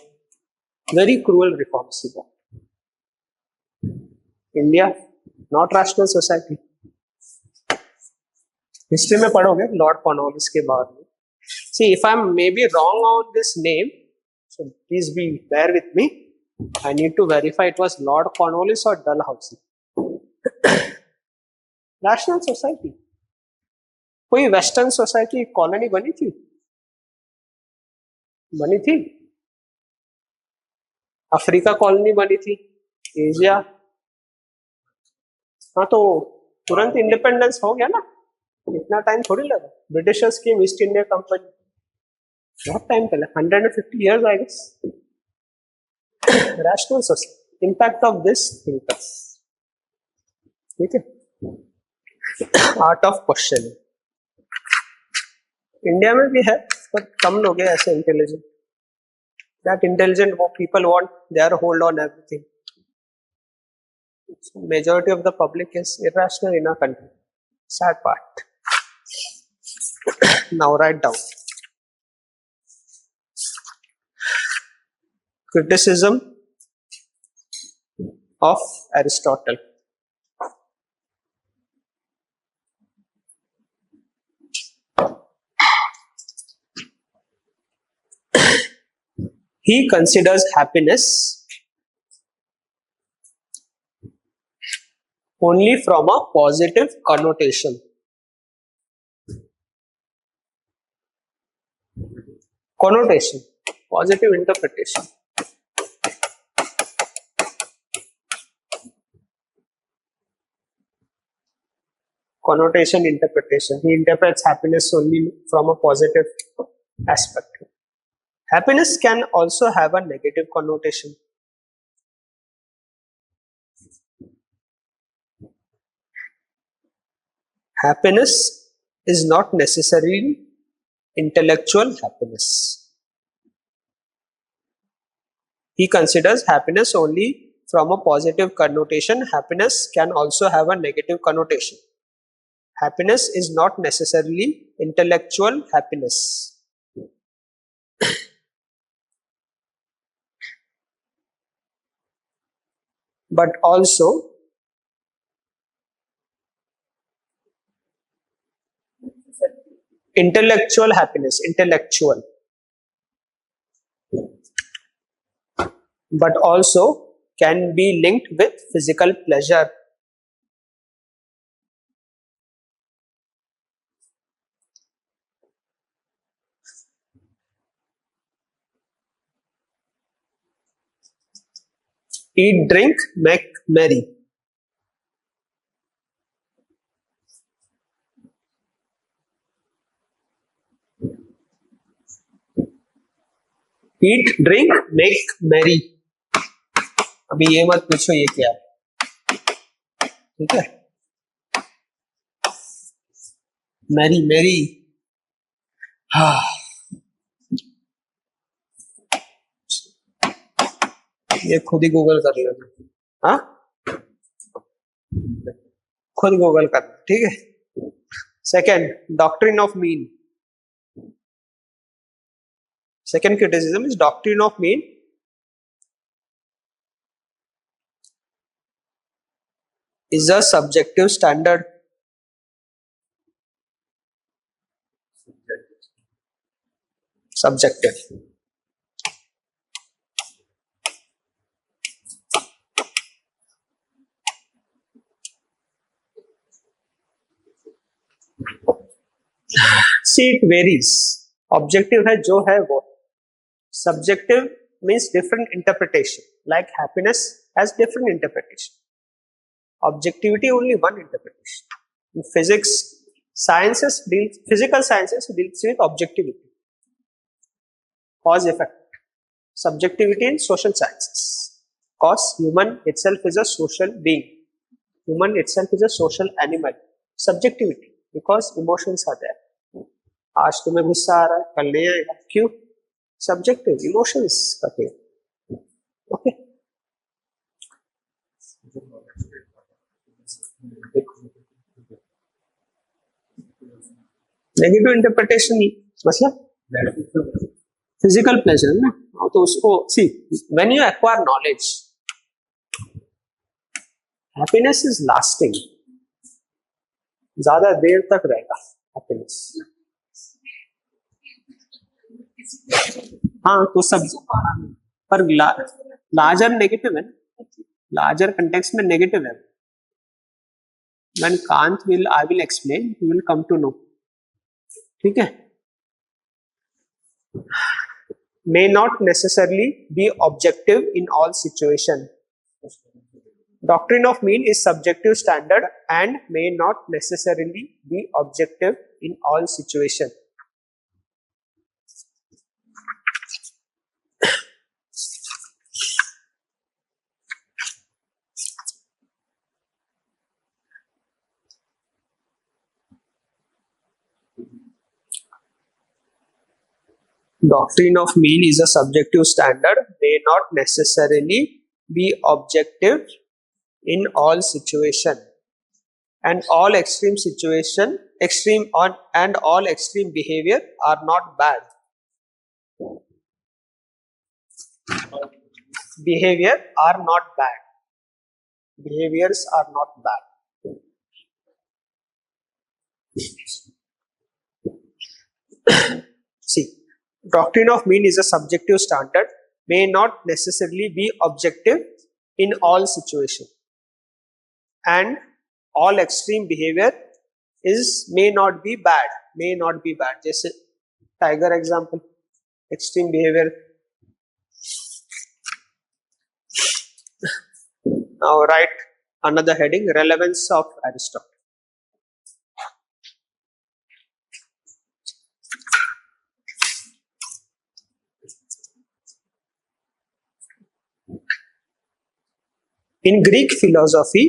Very cruel reforms. India, not rational society. History में पढ़ोगे Lord Cornwallis के बारे में. See, if I'm maybe wrong on this name, so please be bear with me. I need to verify it was Lord Cornwallis or Dalhousie. Rational society. कोई western society colony बनी थी? बनी थी. Africa colony बनी थी, Asia. हाँ, तो तुरंत इंडिपेंडेंस हो गया ना. इतना टाइम थोड़ी लगा. ब्रिटिशर्स की ईस्ट इंडिया कंपनी बहुत टाइम पहले, 150 years I guess. Rational society. Impact of this thinkers. ठीक है. आर्ट ऑफ क्वेश्चन इंडिया में भी है, पर कम लोग हैं ऐसे इंटेलिजेंट. दैट इंटेलिजेंट वो people want there hold on everything. Majority of the public is irrational in our country. Sad part. Now write down. Criticism of Aristotle. He considers happiness only from a positive connotation. Connotation, positive interpretation. Connotation, interpretation. He interprets happiness only from a positive aspect. Happiness can also have a negative connotation. Happiness is not necessarily intellectual happiness. He considers happiness only from a positive connotation. Happiness can also have a negative connotation. Happiness is not necessarily intellectual happiness. but also intellectual happiness, but also can be linked with physical pleasure. Eat, drink, make merry. Eat, drink, make merry. अभी ये मत पूछो ये क्या है, ठीक है? Mary Mary, हाँ, ये खुद ही गूगल कर लेना, हाँ, खुद गूगल करना, ठीक है? Second, doctrine of mean. Second criticism is doctrine of mean is a subjective standard. Subjective. See, it varies. Objective है जो है वो. Subjective means different interpretation. Like happiness has different interpretation. Objectivity only one interpretation. In physics, physical sciences deals with objectivity. Cause effect. Subjectivity in social sciences. Cause human itself is a social being. Human itself is a social animal. Subjectivity because emotions are there. आज तुम्हें गुस्सा आ रहा है, कल नहीं आएगा, क्यों? Subjective emotions करते हैं. Okay. नेगेटिव इंटरप्रिटेशन मतलब फिजिकल प्लेजर ना, तो उसको see when you acquire knowledge, happiness is lasting, ज्यादा देर तक रहेगा हैप्पीनेस. हाँ, तो सब पर लार्जर नेगेटिव है, लार्जर कंटेक्स्ट में नेगेटिव है. When Kant will, I will explain, you will come to know. ठीक है? May not necessarily be objective in all situation. Doctrine of mean is subjective standard and may not necessarily be objective in all situation. Doctrine of mean is a subjective standard, may not necessarily be objective in all situation, and all extreme situation, and all extreme behavior are not bad. Behavior are not bad. Behaviors are not bad. See, doctrine of mean is a subjective standard, may not necessarily be objective in all situation, and all extreme behavior may not be bad. May not be bad. जैसे tiger example, extreme behavior. Now write another heading: relevance of Aristotle. In Greek philosophy,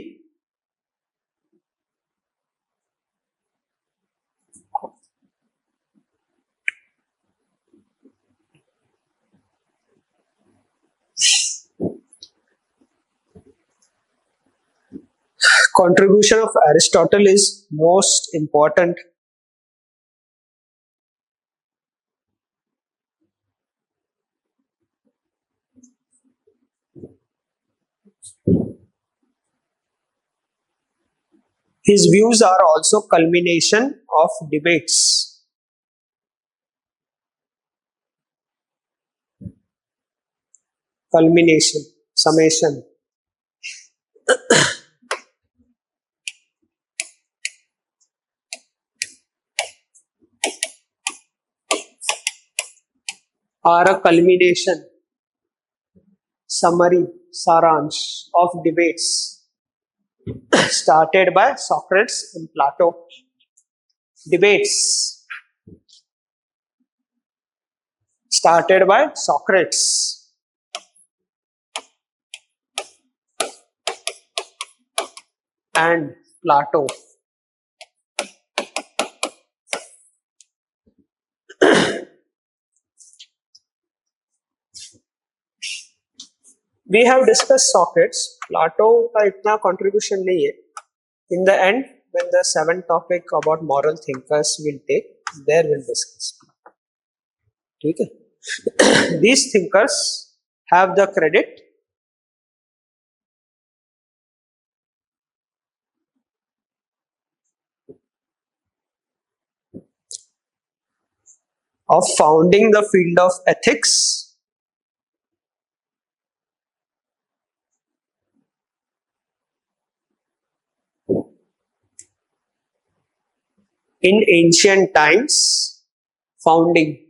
contribution of Aristotle is most important. His views are also culmination of debates. Culmination, summation. Are a culmination, summary, saransh of debates started by Socrates and Plato. Debates started by Socrates and Plato. We have discussed Socrates. Plato का इतना contribution नहीं है. In the end, when the seventh topic about moral thinkers will take, there we'll discuss. ठीक है? These thinkers have the credit of founding the field of ethics in ancient times. Founding.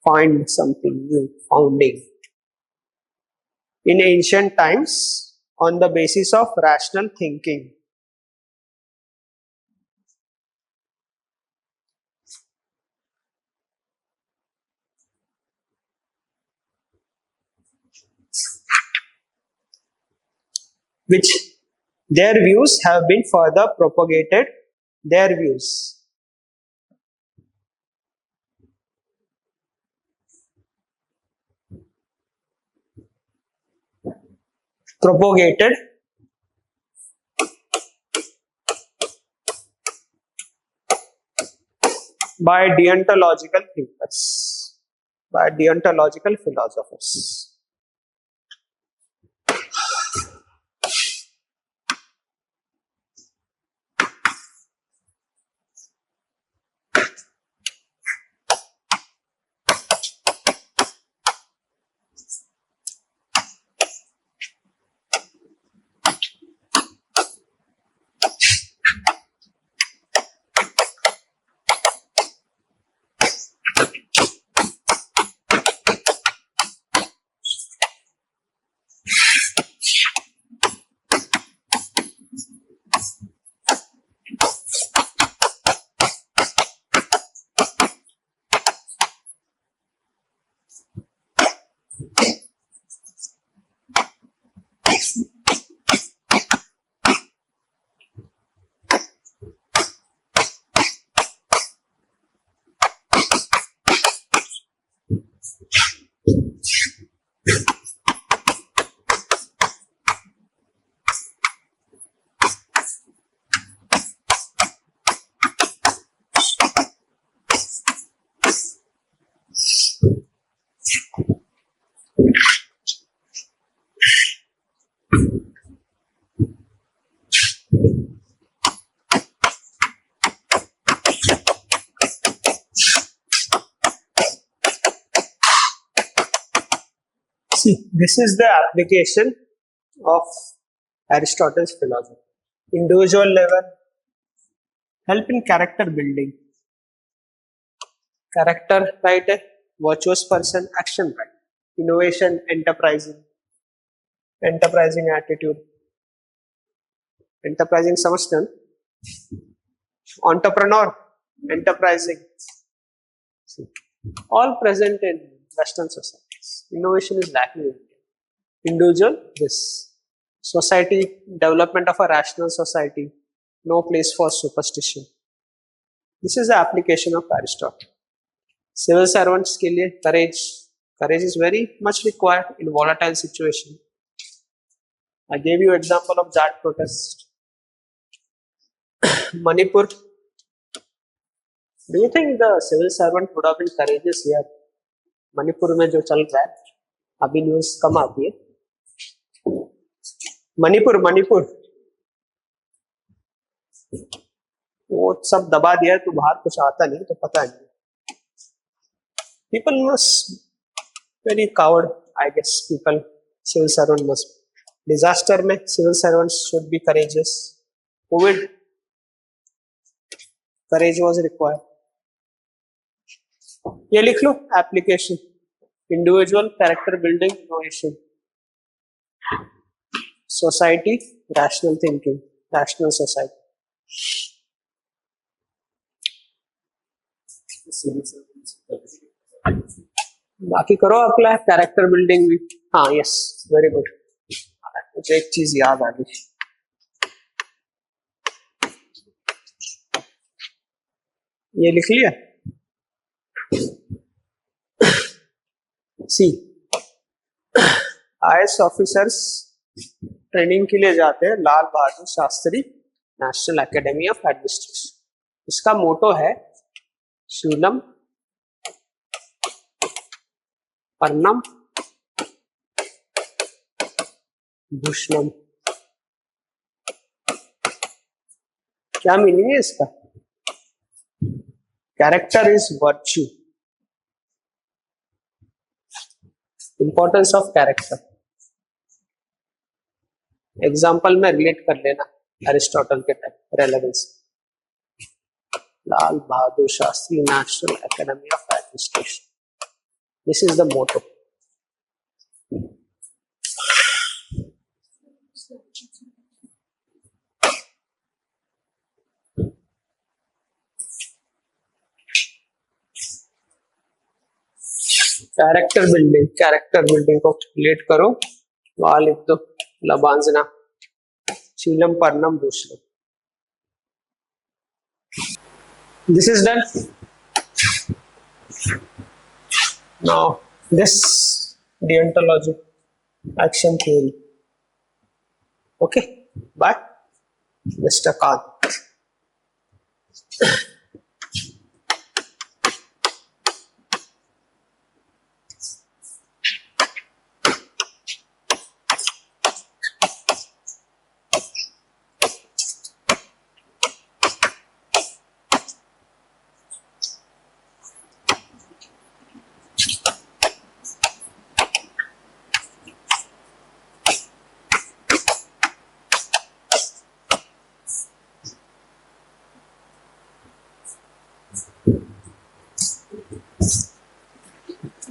Find something new. Founding. In ancient times on the basis of rational thinking. Which their views have been further propagated. Their views propagated by deontological thinkers, by deontological philosophers. See, this is the application of Aristotle's philosophy. Individual level, help in character building. Character, right? Virtuous person, action, right? Innovation, enterprising attitude. Enterprising समझते हैं? Entrepreneur, enterprising. See, all present in Western societies. Innovation is lacking in India. Individual, this. Society, development of a rational society. No place for superstition. This is the application of Aristotle. Civil servants के लिए courage. Courage is very much required in volatile situation. I gave you example of Jat protest. Manipur. Do you think the civil servant would have been courageous here? Manipur में जो चल रहा है अभी news कम आती है मणिपुर मणिपुर वो सब दबा दिया तो बाहर कुछ आता नहीं तो पता नहीं. People must very coward, I guess. People, civil servant must. Disaster में civil servants should be courageous. COVID, courage was required. ये लिख लो application. Individual character building innovation. Society, rational thinking, rational society. बाकी करो अप्लाई कैरेक्टर बिल्डिंग भी. हाँ yes very good. मुझे एक चीज याद आ गई. ये लिख लिया. सी आईएएस ऑफिसर्स ट्रेनिंग के लिए जाते हैं Lal Bahadur Shastri national academy of administration. इसका मोटो है शूलम पर्णम भूषणम. क्या मीनिंग है इसका? Character is virtue. Importance of character example में रिलेट कर लेना एरिस्टोटल के time relevance. Lal Bahadur Shastri national academy of administration. This is the motto. Character building को रिलेट करो. वहां लिख दो लबांजना Sheelam पर्णम भूषणम. This is done. Now this deontology action theory. Okay, by Mr. Kant.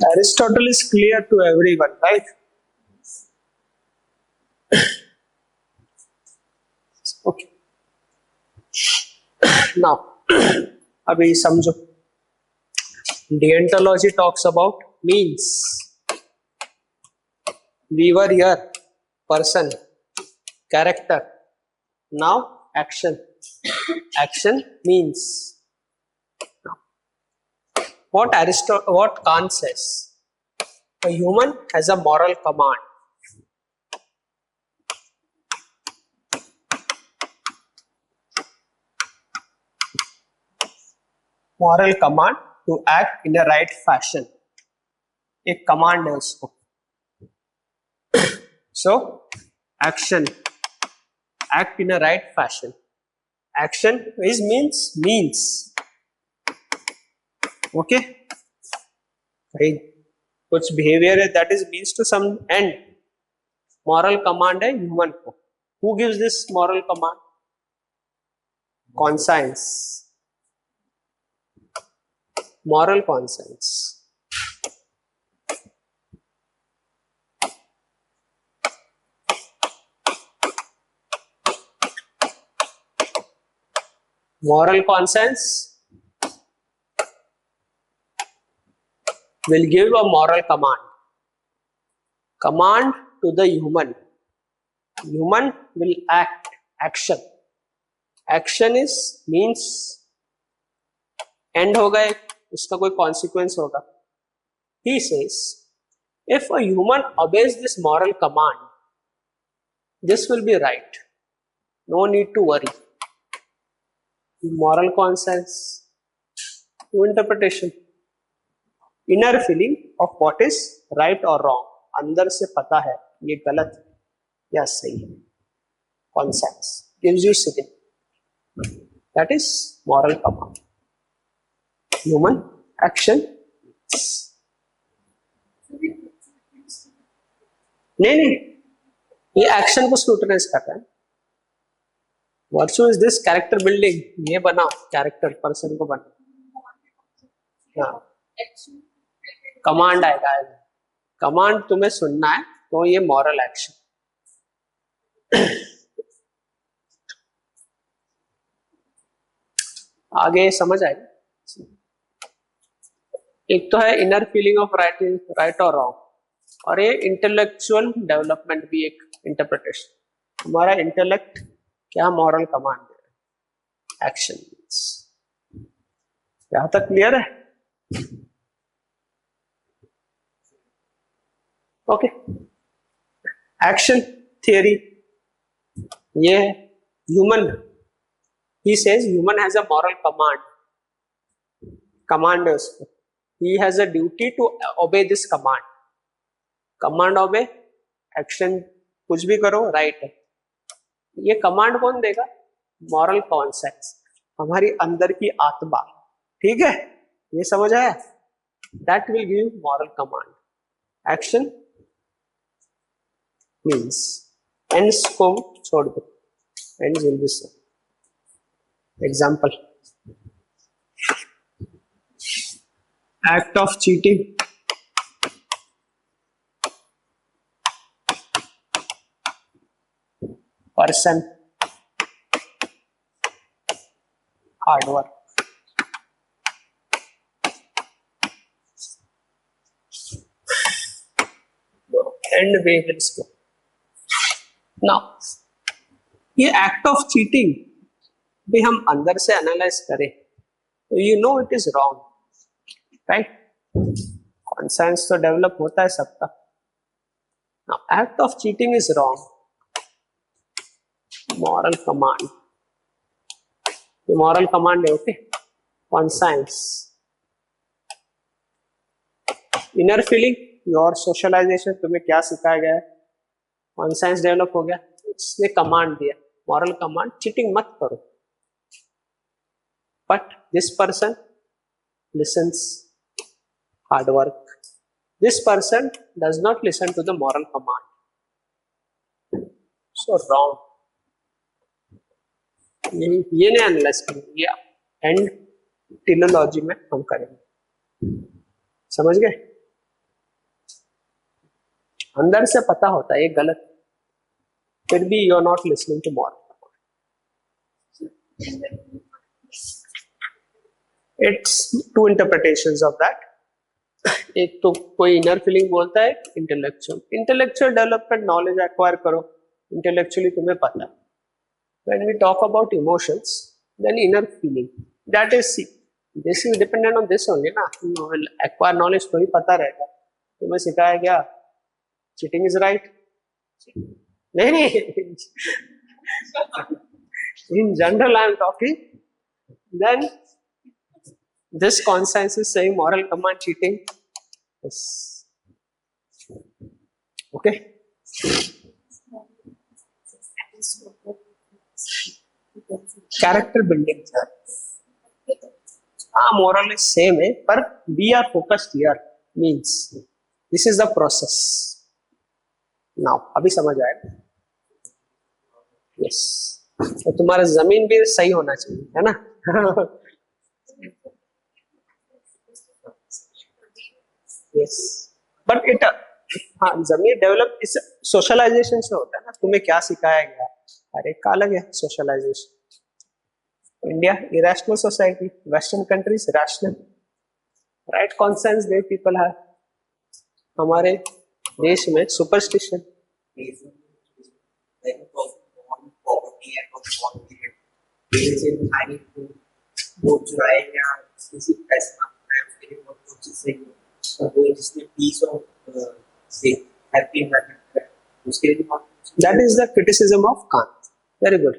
Aristotle is clear to everyone, right? Okay. Now, अभी समझो. Deontology talks about means. We were here, person, character. Now action. Action means. What Kant says, a human has a moral command. Moral command to act in a right fashion. एक command है उसको. So action, act in a right fashion. Action is means. Okay भाई कुछ behaviour है that is means to some end. Moral command है human को. Who gives this moral command? Conscience. Moral conscience. Moral conscience will give a moral command to the human. Human will action is means end होगा एक, उसका कोई consequence होगा. He says if a human obeys this moral command, this will be right. No need to worry. Moral conscience, interpretation, inner feeling of what is right और wrong. अंदर से पता है ये गलत या सही है. conscience, gives you sitting. That is moral command. Human action. नहीं, ये एक्शन को स्क्रूटनाइज कर रहा है. Virtue is this character building. ये बनाओ कैरेक्टर, पर्सन को बनाओ. हाँ, कमांड आएगा. कमांड तुम्हें सुनना है तो ये मॉरल एक्शन. आगे समझ आएगा. एक तो है इनर फीलिंग ऑफ राइट और रॉन्ग, और ये इंटेलेक्चुअल डेवलपमेंट भी एक इंटरप्रिटेशन. हमारा इंटेलेक्ट क्या मॉरल कमांड दे रहा है. एक्शन. यहां तक क्लियर है. ओके. एक्शन थियरी ये है. Human, he says human has a moral command है उसको. he has a duty to obey this command obey. action कुछ भी करो राइट है. ये कमांड कौन देगा? मॉरल कॉन्सेप्ट्स, हमारी अंदर की आत्मा. ठीक है, ये समझ आया. That will give moral command. Action means ends को छोड़ दो. Ends will be so. Example, act of cheating, person, hard work. And we will go. Now, ये act of cheating भी हम अंदर से एनालाइज करें तो you know it is wrong, right. Conscience तो डेवलप होता है सबका. Act of cheating is wrong. Moral command, moral command है. Okay. Conscience, inner feeling, your socialisation, तुम्हें क्या सिखाया गया है. कॉन्सेंस डेवलप हो गया, इसने कमांड दिया, मॉरल कमांड, चीटिंग मत करो. But this person listens, hard work. This person does not listen to the moral command. So wrong. ये नहीं एनालाइज करेंगे, एंड टिलोलॉजी में हम करेंगे. समझ गए. अंदर से पता होता है ये गलत, फिर भी you are not listening to moral. It's two interpretations of that. एक तो कोई इनर फीलिंग बोलता है, इंटेलेक्चुअल डेवलपमेंट, नॉलेज एक्वायर करो, इंटेलेक्चुअली तुम्हें पता. When we talk about emotions, then inner feeling, that is this is dependent on this only ना. Acquire knowledge तो ही पता रहेगा. तुम्हें सिखाया गया चीटिंग इज राइट. नहीं, in general I am talking. Then this conscience is saying moral command, cheating. Yes. Okay. Character building, sir. Moral is same है, पर we are focused here. Means this is the process. Now, अभी समझ आया. Yes. तो तुम्हारा जमीन भी सही होना चाहिए, है ना. Yes. But it हाँ, जमीन डेवलप इस सोशलाइजेशन से होता है ना. तुम्हें क्या सिखाया गया, हर एक का अलग है socialization. India irrational society, western countries rational, right. Conscience they people है. हमारे देश में superstition. That is the criticism of Kant. Very good.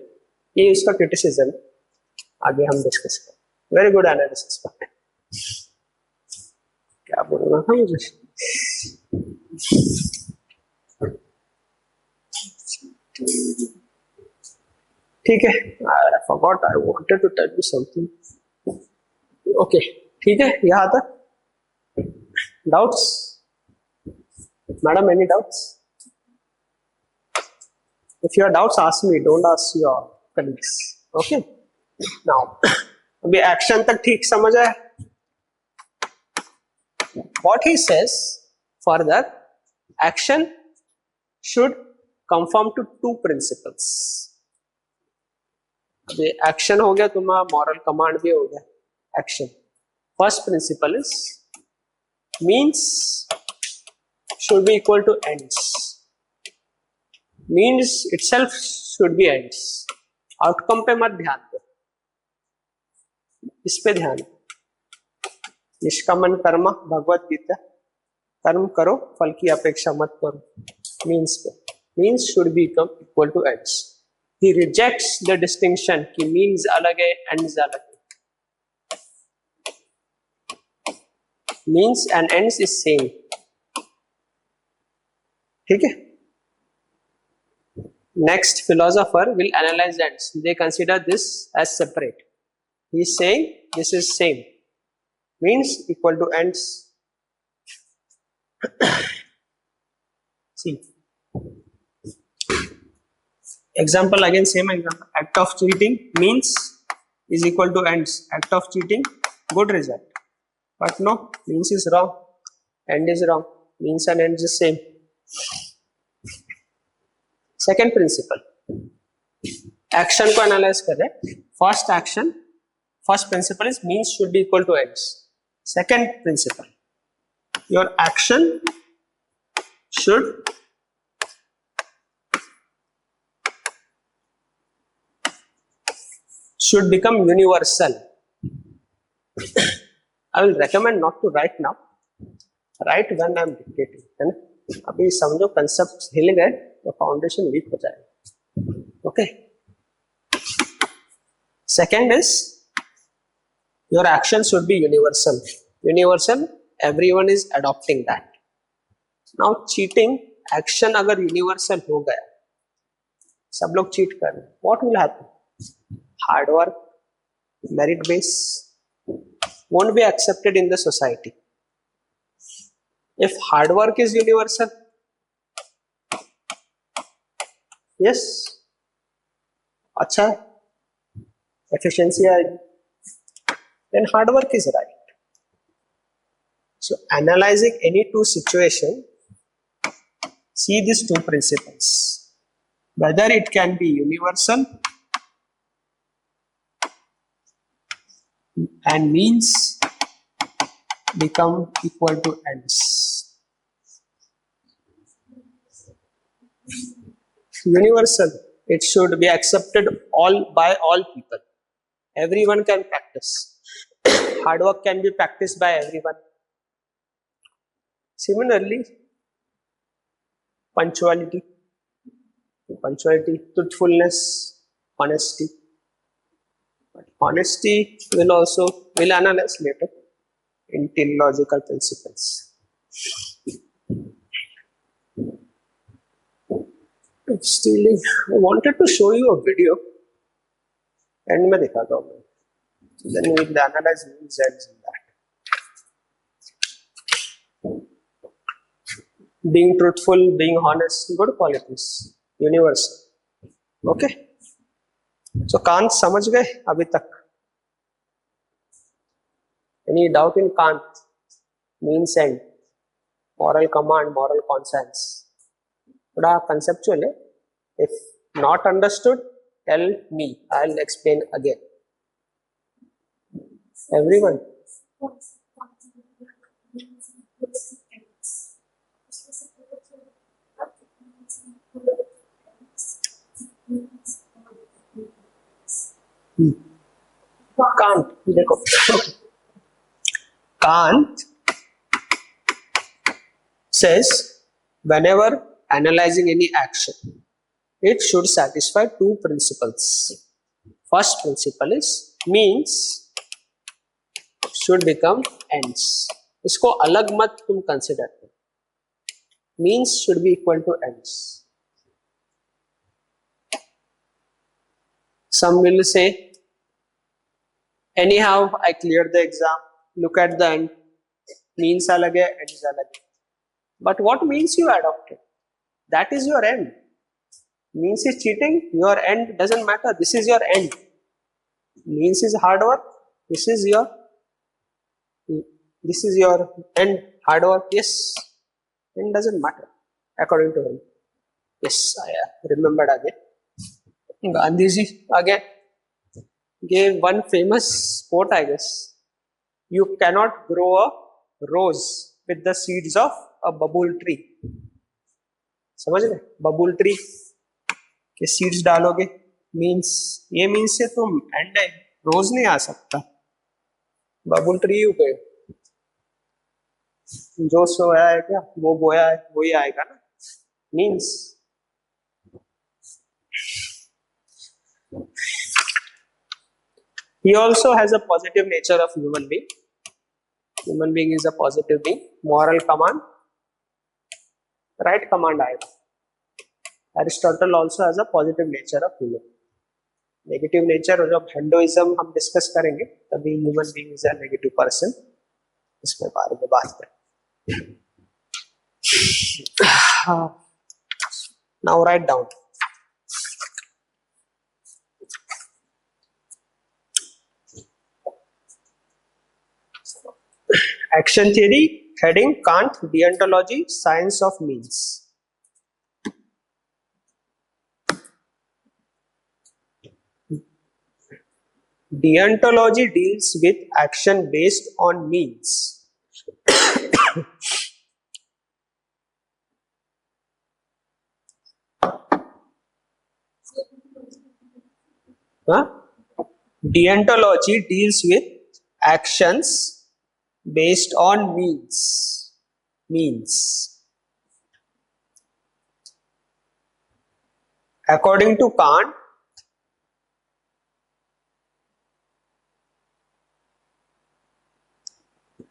ये इसका criticism आगे हम डिस्कस करें. Very good analysis. क्या बोलना था मुझे. ठीक है, I forgot I wanted to tell you something. Okay, ठीक है यहाँ तक. Doubts? Madam, any doubts? If you have doubts, ask me. Don't ask your colleagues. Okay. Now, अभी action तक ठीक समझ आया? What he says further, action should conform to two principles. अभी action हो गया तुम्हारा, moral command भी हो गया. Action. First principle is means should be equal to ends. Means itself should be ends. Outcome पे मत ध्यान दो, इस पे ध्यान. निष्कामन कर्म भगवत गीता, कर्म करो फल की अपेक्षा मत करो. मीन्स पे, means should be equal two ends. He rejects the distinction कि मीन्स अलग है एंड्स अलग है. Means and ends is same. ठीक है. Next, philosopher will analyze ends. They consider this as separate. He is saying this is same. Means equal to ends. See. Example again, same example. Act of cheating means is equal to ends. Act of cheating, good result. But no, means is wrong. End is wrong. Means and ends is same. Second principle, action को analyze कर रहे हैं. First action, first principle is means should be equal to ends. Second principle, your action should become universal. I will recommend not to write now. Write when I am dictating. है ना? अभी समझो concepts हिल गए तो foundation week हो जाएगा. Okay. Second is your action should be universal. Universal, everyone is adopting that. Now cheating action अगर universal हो गया, सब लोग चीट कर रहे, what will happen? Hard work, merit base won't be accepted in the society. If hard work is universal, yes, अच्छा है, efficiency आएगी, then hard work is right. So analyzing any two situation, see these two principles, whether it can be universal and means become equal to ends. Universal, it should be accepted by all people. Everyone can practice. Hard work can be practiced by everyone. Similarly, punctuality, truthfulness, honesty. But honesty will analyze later in teleological principles. Stealing. I wanted to show you a video, and मैं दिखाता हूँ. Then we will analyze means ends in that. Being truthful, being honest, good qualities, universal. Okay. So Kant समझ गए अभी तक? Any doubt in Kant? Means end, moral command, moral conscience. थोड़ा conceptual है. If not understood, tell me. I'll explain again. Everyone. Kant, देखो. Kant says whenever analyzing any action, it should satisfy two principles. First principle is means should become ends. इसको अलग मत तुम consider. Means should be equal to ends. Some will say, anyhow I cleared the exam, look at the end, means alag hai, ends alag hai. But what means you adopted? That is your end. Means is cheating, your end doesn't matter. This is your end. Means is hard work. This is your end. Hard work, yes. End doesn't matter according to him. Yes, I remembered again. Gandhiji again gave one famous quote, I guess. You cannot grow a rose with the seeds of a bubble tree. समझ रहे? बबुल tree के seeds डालोगे, means ये means से तुम and रोज नहीं आ सकता, बबुल tree उगे, जो सोया है क्या वो बोया है वही आएगा ना. Means he also has a positive nature of human being. Human being is a positive being. Moral command, right command आएगा. Aristotle also has a positive nature of human. Negative nature और जब Hinduism हम discuss करेंगे तभी human being is a negative person, इसके बारे में बात करें. Now write down. Action theory, heading Kant, Deontology, science of means. Deontology deals with action based on means. Deontology deals with actions based on means. According to Kant,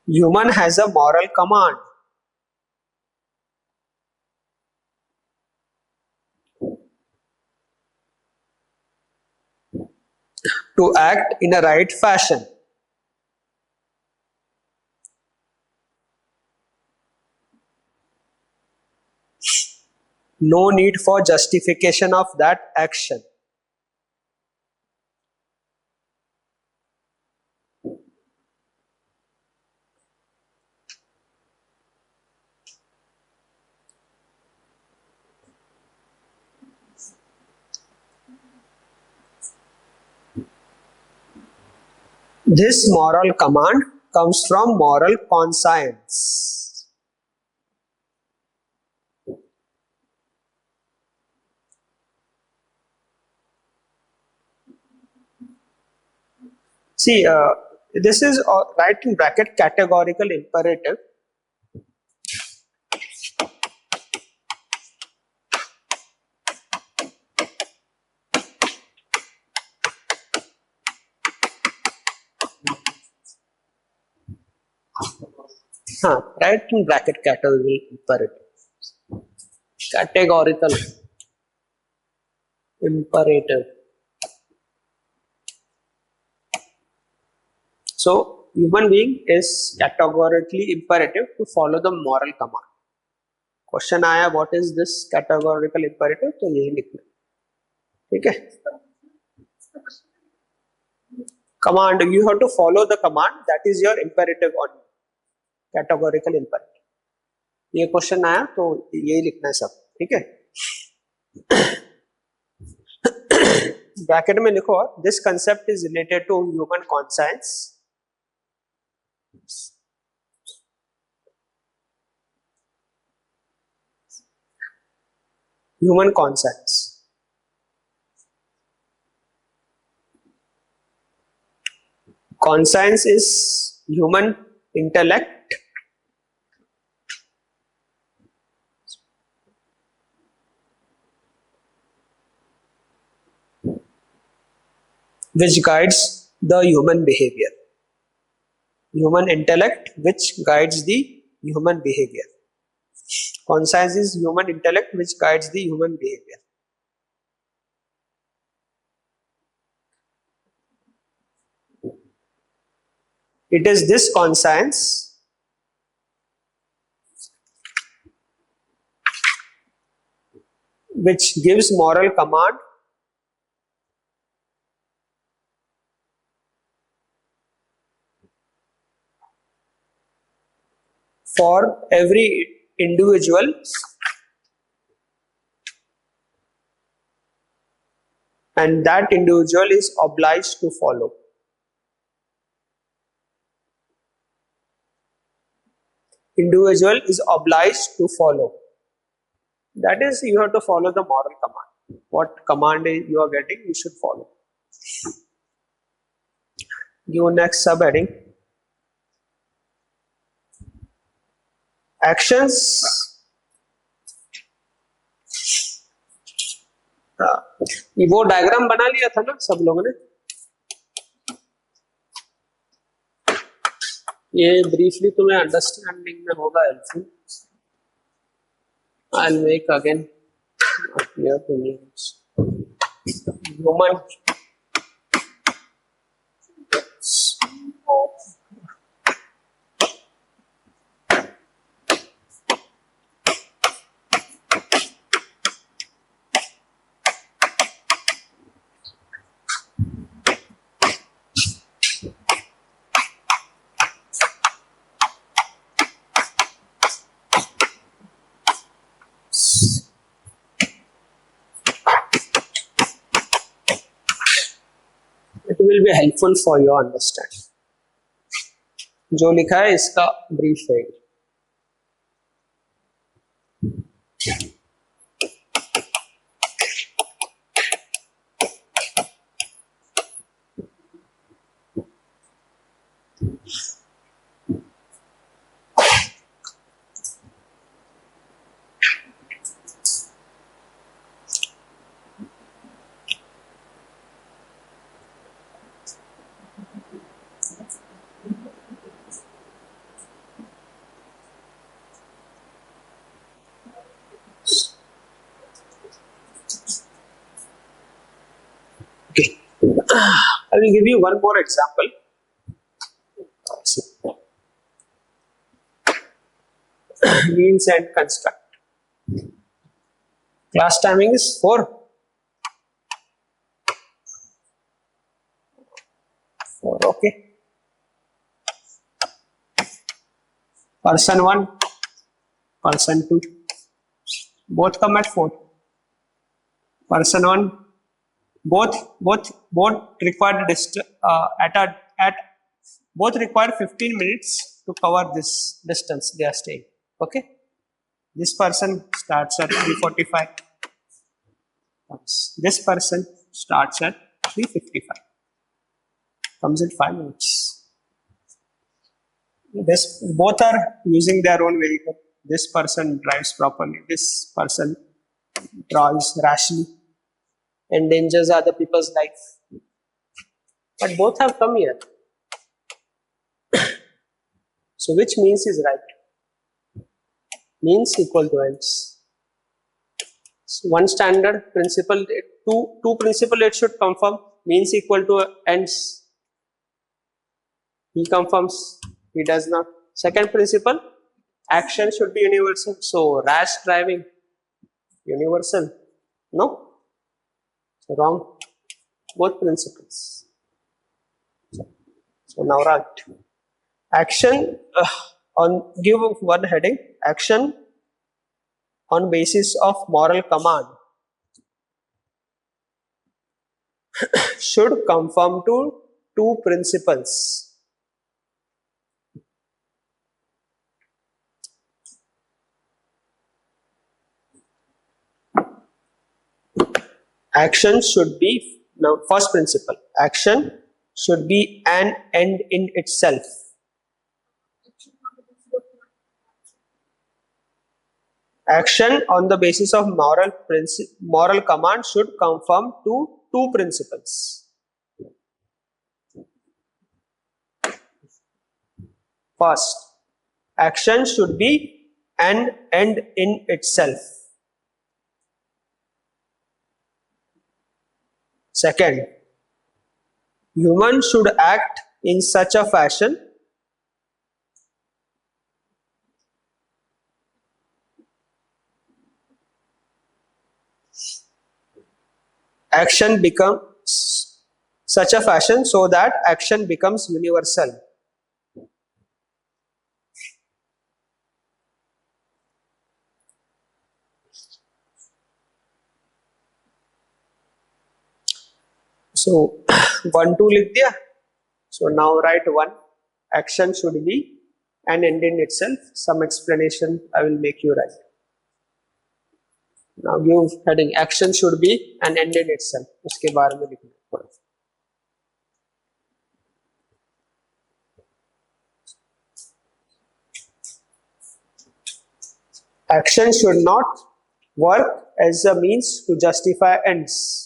human has a moral command. To act in a right fashion. No need for justification of that action. This moral command comes from moral conscience. See, this is right in bracket categorical imperative. Right in bracket categorical imperative. Categorical imperative. So, human being is categorically imperative to follow the moral command. Question आया, what is this categorical imperative? तो यही लिखना, ठीक है? Command, you have to follow the command, that is your imperative on categorical imperative. ये question आया तो यही लिखना है सब, ठीक है? ब्रैकेट में लिखो, this concept is related to human conscience. Human conscience. Conscience is human intellect which guides the human behavior. Human intellect which guides the human behavior. Conscience is human intellect which guides the human behavior. It is this conscience which gives moral command for every individual and that individual is obliged to follow. Individual is obliged to follow. That is, you have to follow the moral command. What command you are getting, you should follow. Give next subheading. Actions. वो diagram बना लिया था ना सब लोगों ने. ये briefly तुम्हें अंडरस्टैंडिंग में होगा helpful. I'll make again clear to me. Human will be helpful for your understanding. जो लिखा है इसका ब्रीफ है. I will give you one more example. Means and construct. Class timing is 4. 4, okay. Person 1, person 2. Both come at 4. Person 1. Both require both require 15 minutes to cover this distance they are staying. Okay, this person starts at 3:45. This person starts at 3:55. Comes in 5 minutes. Both are using their own vehicle. This person drives properly. This person drives rashly. Endangers other people's life. But both have come here. So which means is right? Means equal to ends. So one standard principle, two principle it should confirm. Means equal to ends. He confirms. He does not. Second principle, action should be universal. So rash driving, universal. No? Wrong. Both principles. So now write. Action give one heading. Action on basis of moral command should conform to two principles. Action should be, now first principle, action should be an end in itself. Action on the basis of moral command should conform to two principles. First, action should be an end in itself. Second, human should act in such a fashion action becomes such a fashion so that action becomes universal. So 1 2 लिख दिया. So now write 1. Action should be an end in itself. Some explanation I will make you write. Now give heading action should be an end in itself. उसके बारे में लिखना. Action should not work as a means to justify ends.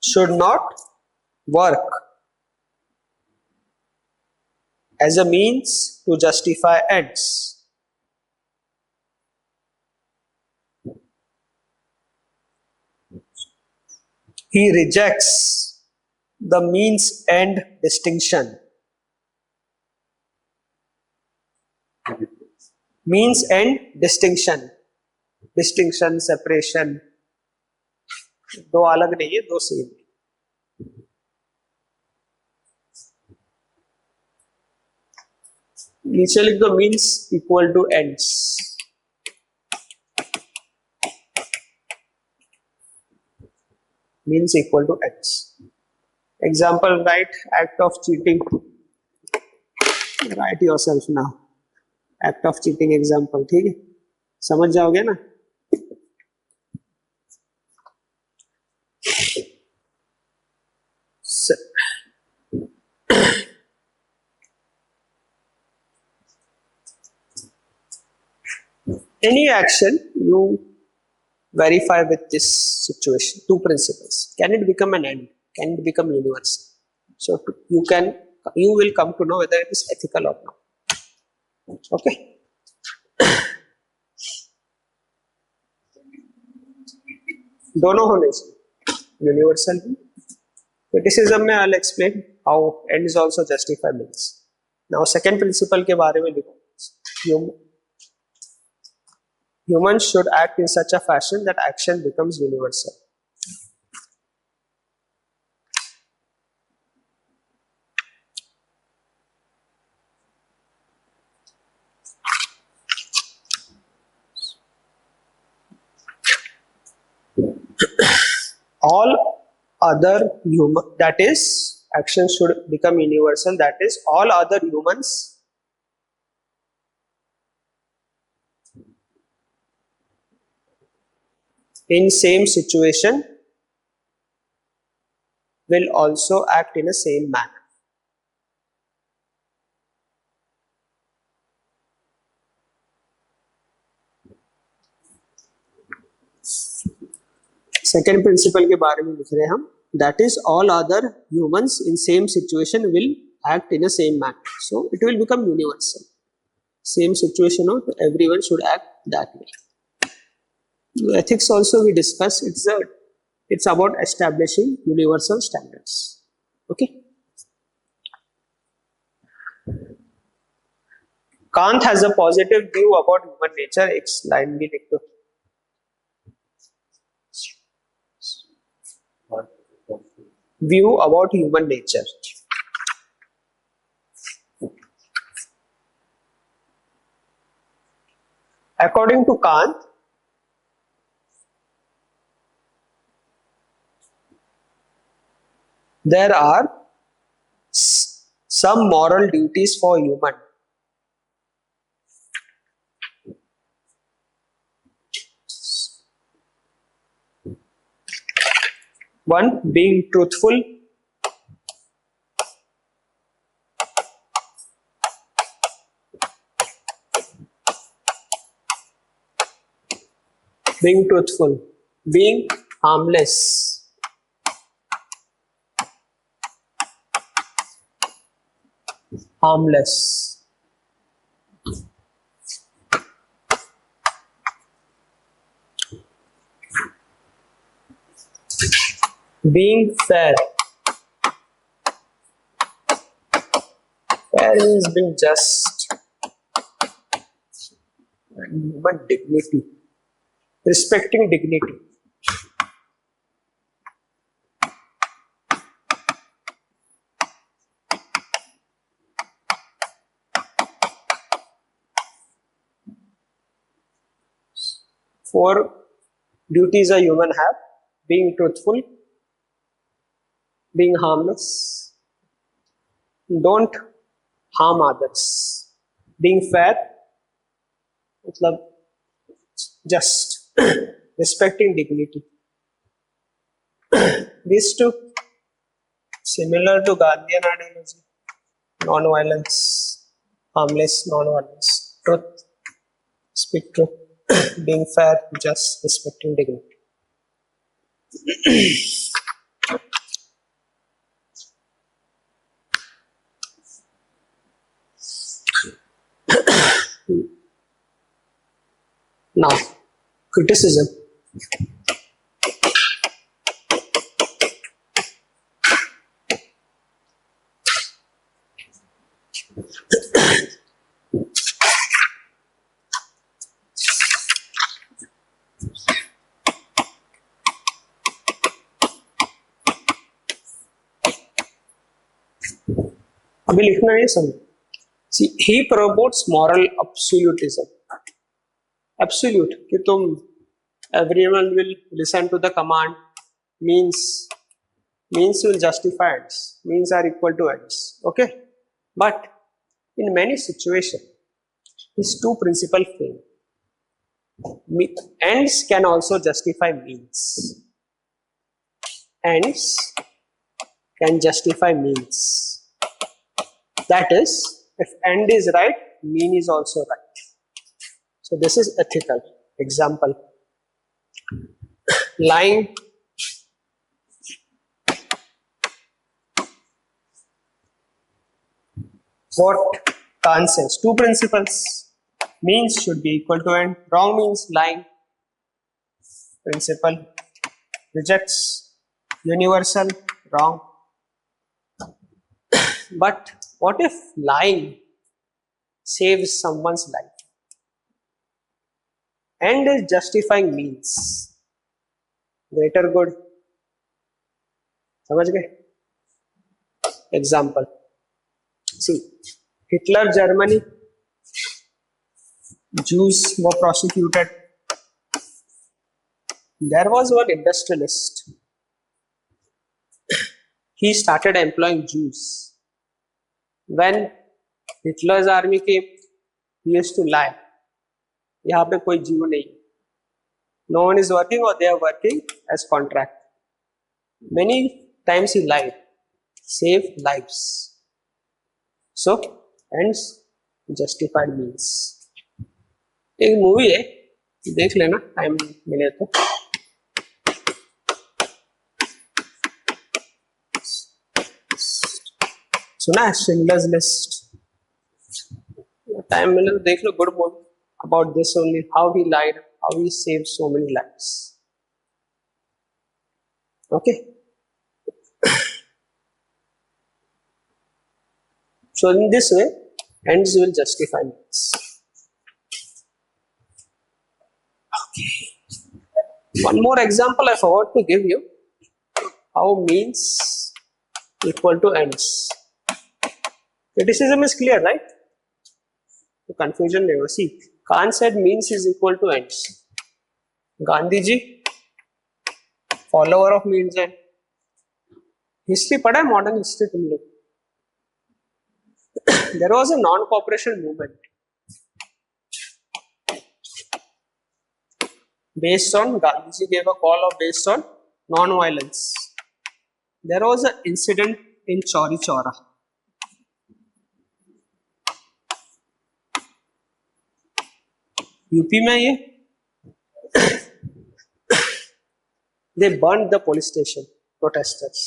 Should not work as a means to justify ends. He rejects the means end distinction. Means end distinction. Distinction, separation. दो अलग नहीं है, दो same. नीचे लिख दो means equal two ends. Means equal to ends. Example, write act of cheating. Write yourself now. Act of cheating example. ठीक है, समझ जाओगे ना. Any action you verify with this situation, two principles. Can it become an end? Can it become universal? So you will come to know whether it is ethical or not. Okay. दोनों होने चाहिए, universal भी. Criticism में I'll explain how ends also justify means. Now second principle के बारे में लिखो. Humans should act in such a fashion that action becomes universal. All other human, that is, action should become universal. That is, all other humans in same situation will also act in the same manner. Second principle के बारे में लिख रहे हैं हम. That is, all other humans in same situation will act in the same manner. So it will become universal. Same situation, everyone should act that way. Ethics also we discuss. It's about establishing universal standards. Okay. Kant has a positive view about human nature. एक line भी लिख दो. View about human nature. According to Kant, there are some moral duties for human. One, being truthful. Being truthful. Being harmless. Harmless. Being fair. Fair is being just. And human dignity. respecting dignity. Four duties a human have: being truthful, being harmless, don't harm others, being fair, मतलब just, respecting dignity. These two similar to Gandhian ideology: non-violence, harmless, non-violence, truth, speak truth, being fair, just, respecting dignity. Now, criticism. अभी लिखना है समझ. See, he promotes moral absolutism. Absolute कि तुम everyone will listen to the command, means will justify ends, means are equal to ends. Okay, but in many situations these two principles fail. Ends can also justify means. Ends can justify means. That is, if end is right, mean is also right. So this is ethical. Example: lying. What Kant says, two principles: means should be equal to end. Wrong means lying. Principle rejects universal wrong. But what if lying saves someone's life? End is justifying means. Greater good. समझ गए? Example. See, Hitler Germany, Jews were prosecuted. There was one industrialist. He started employing Jews. When Hitler's army came, he used to lie. यहाँ पे कोई जीव नहीं. No one is working, or they are working as contract. Many times he lied. Saved lives. So, ends justified means. एक movie है, देख लेना time मिले तो. सुना है Schindler's List? टाइम मिले तो देख लो. Good movie about this only, how he lied, how he saved so many lives. Okay. So in this way, ends will justify means. Okay. One more example I forgot to give you. How means equal to ends. Criticism is clear, right? The confusion never. See, Kant said means is equal to ends. Gandhiji, follower of means end. History पढ़ा है, modern history तुम लोग. There was a non-cooperation movement based on, Gandhiji gave a call of based on non-violence. There was an incident in Chauri Chaura. UP में ये they burned the police station, protesters.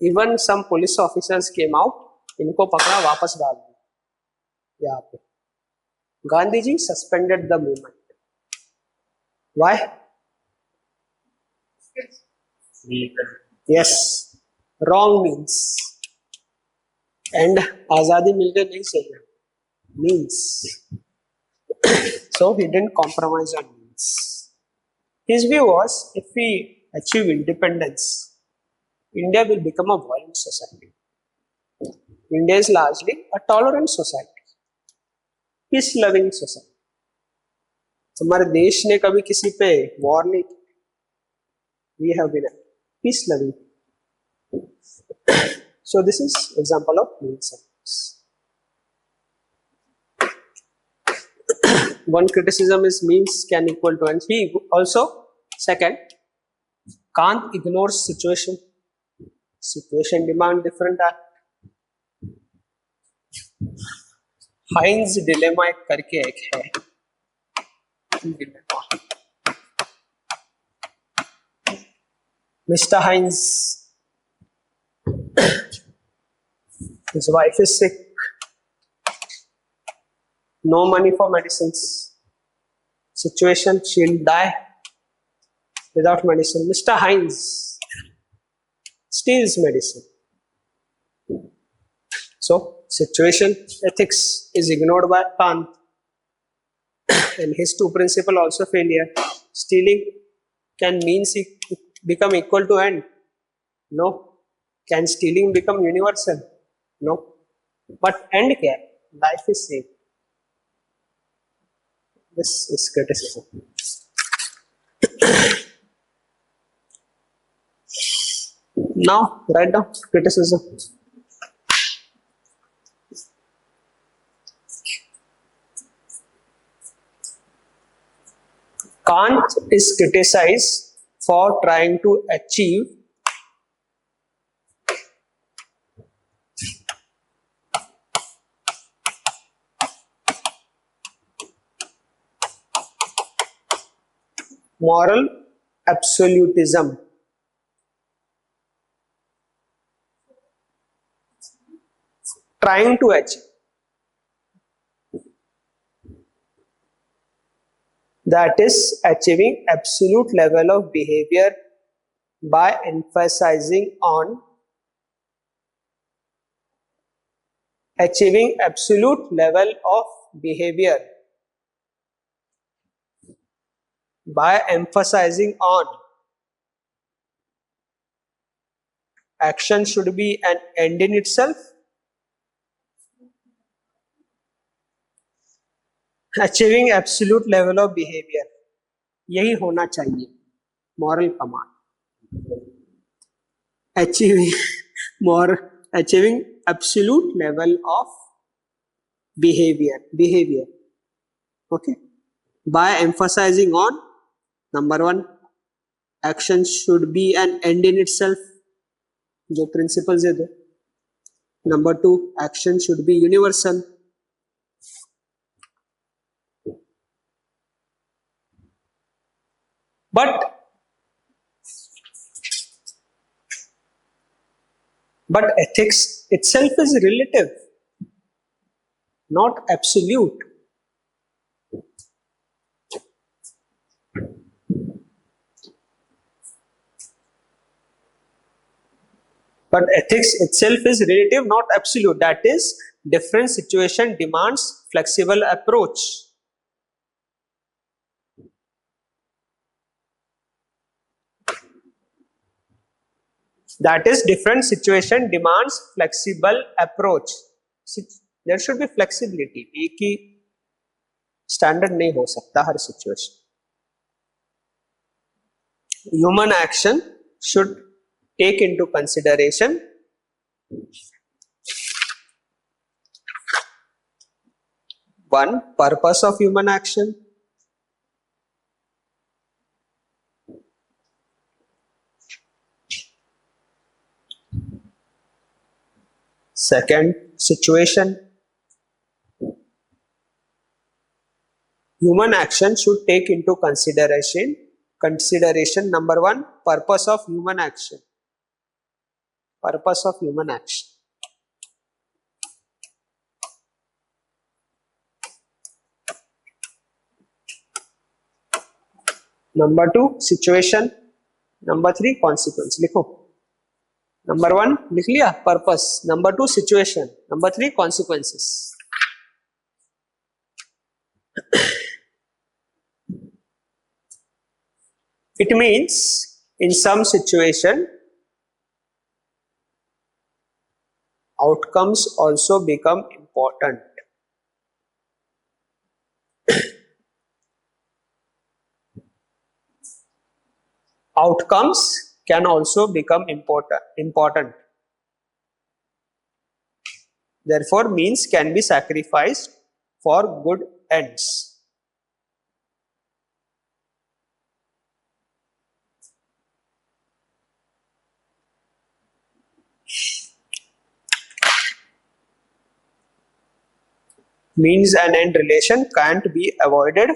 Even some police officers came out, इनको पकड़ा, वापस डाल दिया यहाँ पे. Gandhi ji suspended the movement. Why? Yes, wrong means. And आजादी मिलकर नहीं चाहिए means. So he didn't compromise on means. His view was, if we achieve independence, India will become a violent society. India is largely a tolerant society, peace loving society. हमारे देश ने कभी किसी पे वॉर नहीं की. We have been a peace loving. So this is example of means and ends. One criticism is means can equal to ends. He also, second, Kant ignores situation. Situation demand different act. Heinz dilemma एक करके एक है. Mr. Heinz, his wife is sick. No money for medicines. Situation, she'll die without medicine. Mr. Heinz steals medicine. So, situation ethics is ignored by Kant, and his two principles also failure. Stealing can means become equal to end? No. Can stealing become universal? No. But end क्या है? Life is safe. This is criticism. Now write down criticism. Kant is criticized for trying to achieve moral absolutism. Trying to achieve. That is achieving absolute level of behavior by emphasizing on achieving absolute level of behavior by emphasizing on action should be an end in itself. Achieving absolute level of behavior, यही होना चाहिए moral command. Achieving absolute level of behavior. Okay. By emphasizing on, number one, action should be an end in itself. जो principles है दो. Number two, action should be universal. But ethics itself is relative, not absolute. But ethics itself is relative, not absolute. That is, different situation demands flexible approach. That is, different situation demands flexible approach. There should be flexibility. एक ही standard नहीं हो सकता हर situation. Human action should take into consideration one, purpose of human action. Second, situation. Human action should take into consideration number one, purpose of human action. Purpose of human action. Number two, situation. Number three, consequence. लिखो. Number one लिख लिया purpose. Number two, situation. Number three, consequences. It means in some situation, outcomes also become important. Outcomes can also become important. Therefore, means can be sacrificed for good ends. Means and end relation can't be avoided.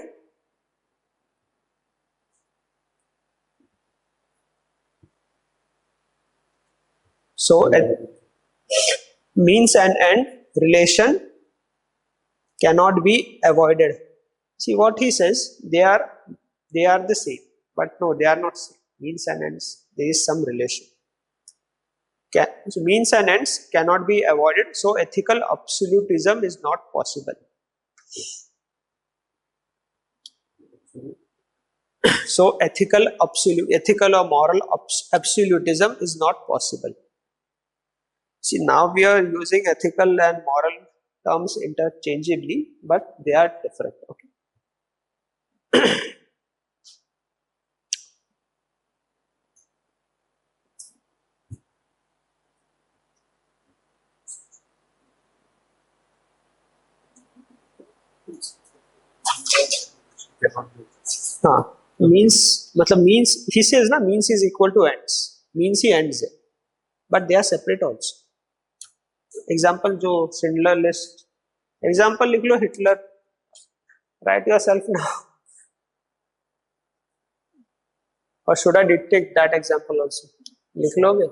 So, means and end relation cannot be avoided. See what he says, they are the same, but no, they are not same. Means and ends, there is some relation. So means and ends cannot be avoided, so ethical absolutism is not possible. So ethical or moral absolutism is not possible. See, now we are using ethical and moral terms interchangeably, but they are different. Okay. Means he says na, means is equal to ends. Means he ends it, but they are separate also. Example जो Schindler list. Example लिख लो Hitler. Write yourself now. Or should I dictate that example also? लिख लोगे?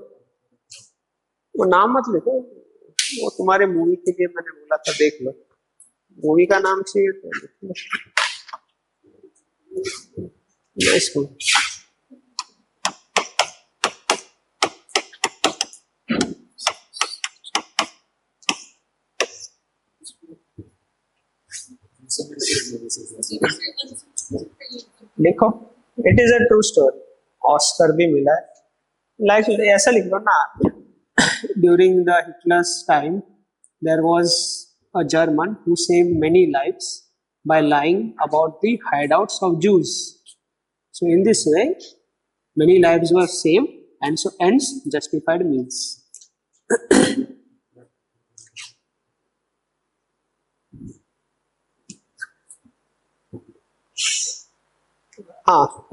वो नाम मत लिखो. वो तुम्हारे मूवी के लिए मैंने बोला था, देख लो. मूवी का नाम चाहिए तो लिख लो. इसको लिखो. It is a true story. Oscar भी मिला है. लाइक ऐसा लिख लो ना. During the Hitler's time there was a German who saved many lives by lying about the hideouts of Jews. So in this way, many lives were saved, and so ends justified means.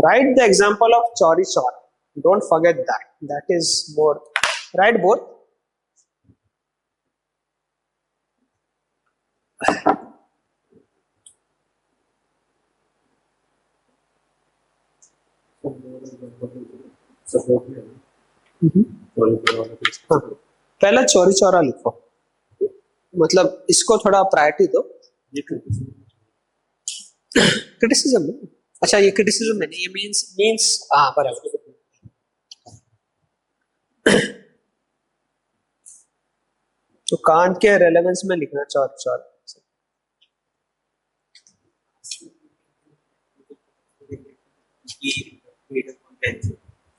Write the example of Chori Chora. Don't forget that. That is more. Write both. पहला चोरी चोरा लिखो. मतलब इसको थोड़ा priority दो. Criticism. अच्छा, ये क्रिटिसिज्म में नहीं, ये मींस बराबर. तो कांट के रेलेवेंस में लिखना चोरी चोरा.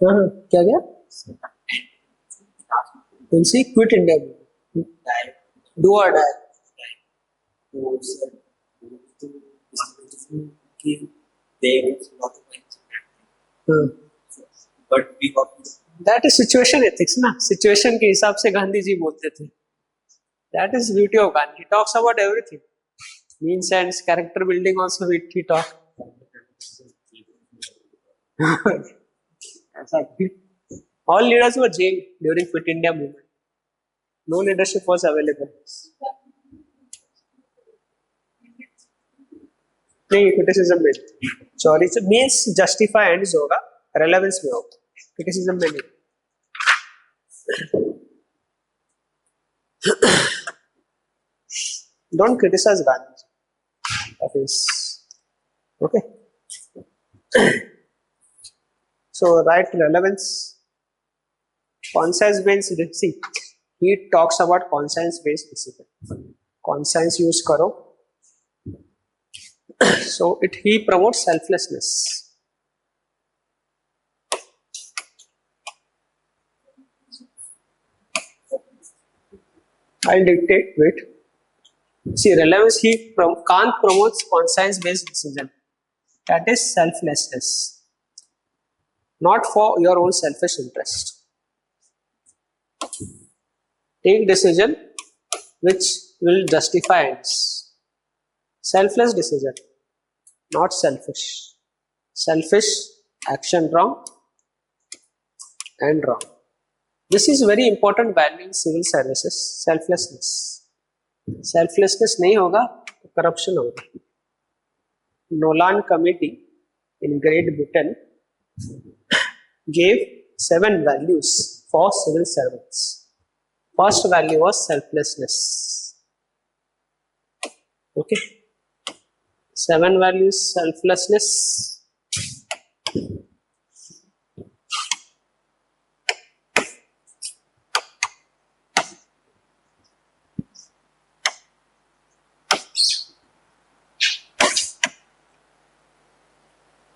क्या क्या क्विट इंडिया. डू और die. That is situation ethics ना. सिचुएशन के हिसाब से गांधी जी बोलते थे. That is beauty of Gandhi. He talks about everything. Means ends, character building also he talk. All leaders were jailed during Quit India movement. No leadership was available. नहीं, criticism में. Sorry, means justify ends होगा, relevance में होगा. Criticism में नहीं. Don't criticize Gandhi. That is okay. So write relevance. Conscience based discipline. He talks about conscience based discipline. Conscience use करो. So he promotes selflessness. I'll dictate. Wait. See, relevance. Kant promotes conscience-based decision. That is selflessness, not for your own selfish interest. Take decision which will justify ends. Selfless decision, not selfish. Selfish action wrong and wrong. This is very important value in civil services. Selflessness. Selflessness नहीं होगा तो corruption होगा. Nolan Committee in Great Britain gave 7 values for civil servants. First value was selflessness. Okay. 7 values: selflessness,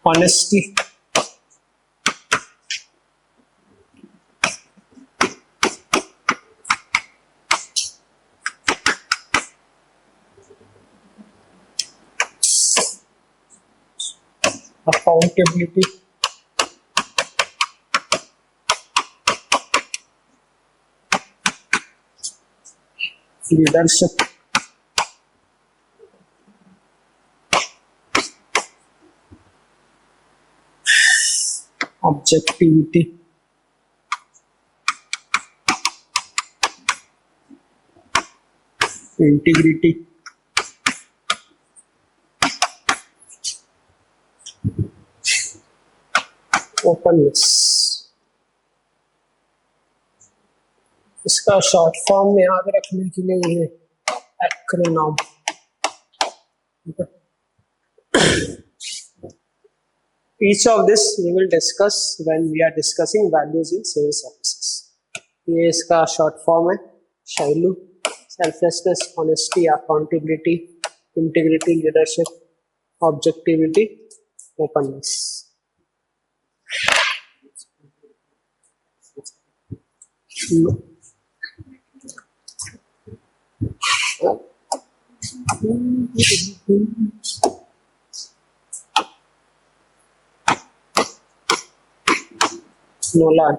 honesty, accountability, leadership, objectivity, integrity, openness. इसका short form में याद रखने के लिए ये acronym. Each of this we will discuss when we are discussing values in civil services. ये इसका short form है. Shailu, selflessness, honesty, accountability, integrity, leadership, objectivity, openness. Nolan.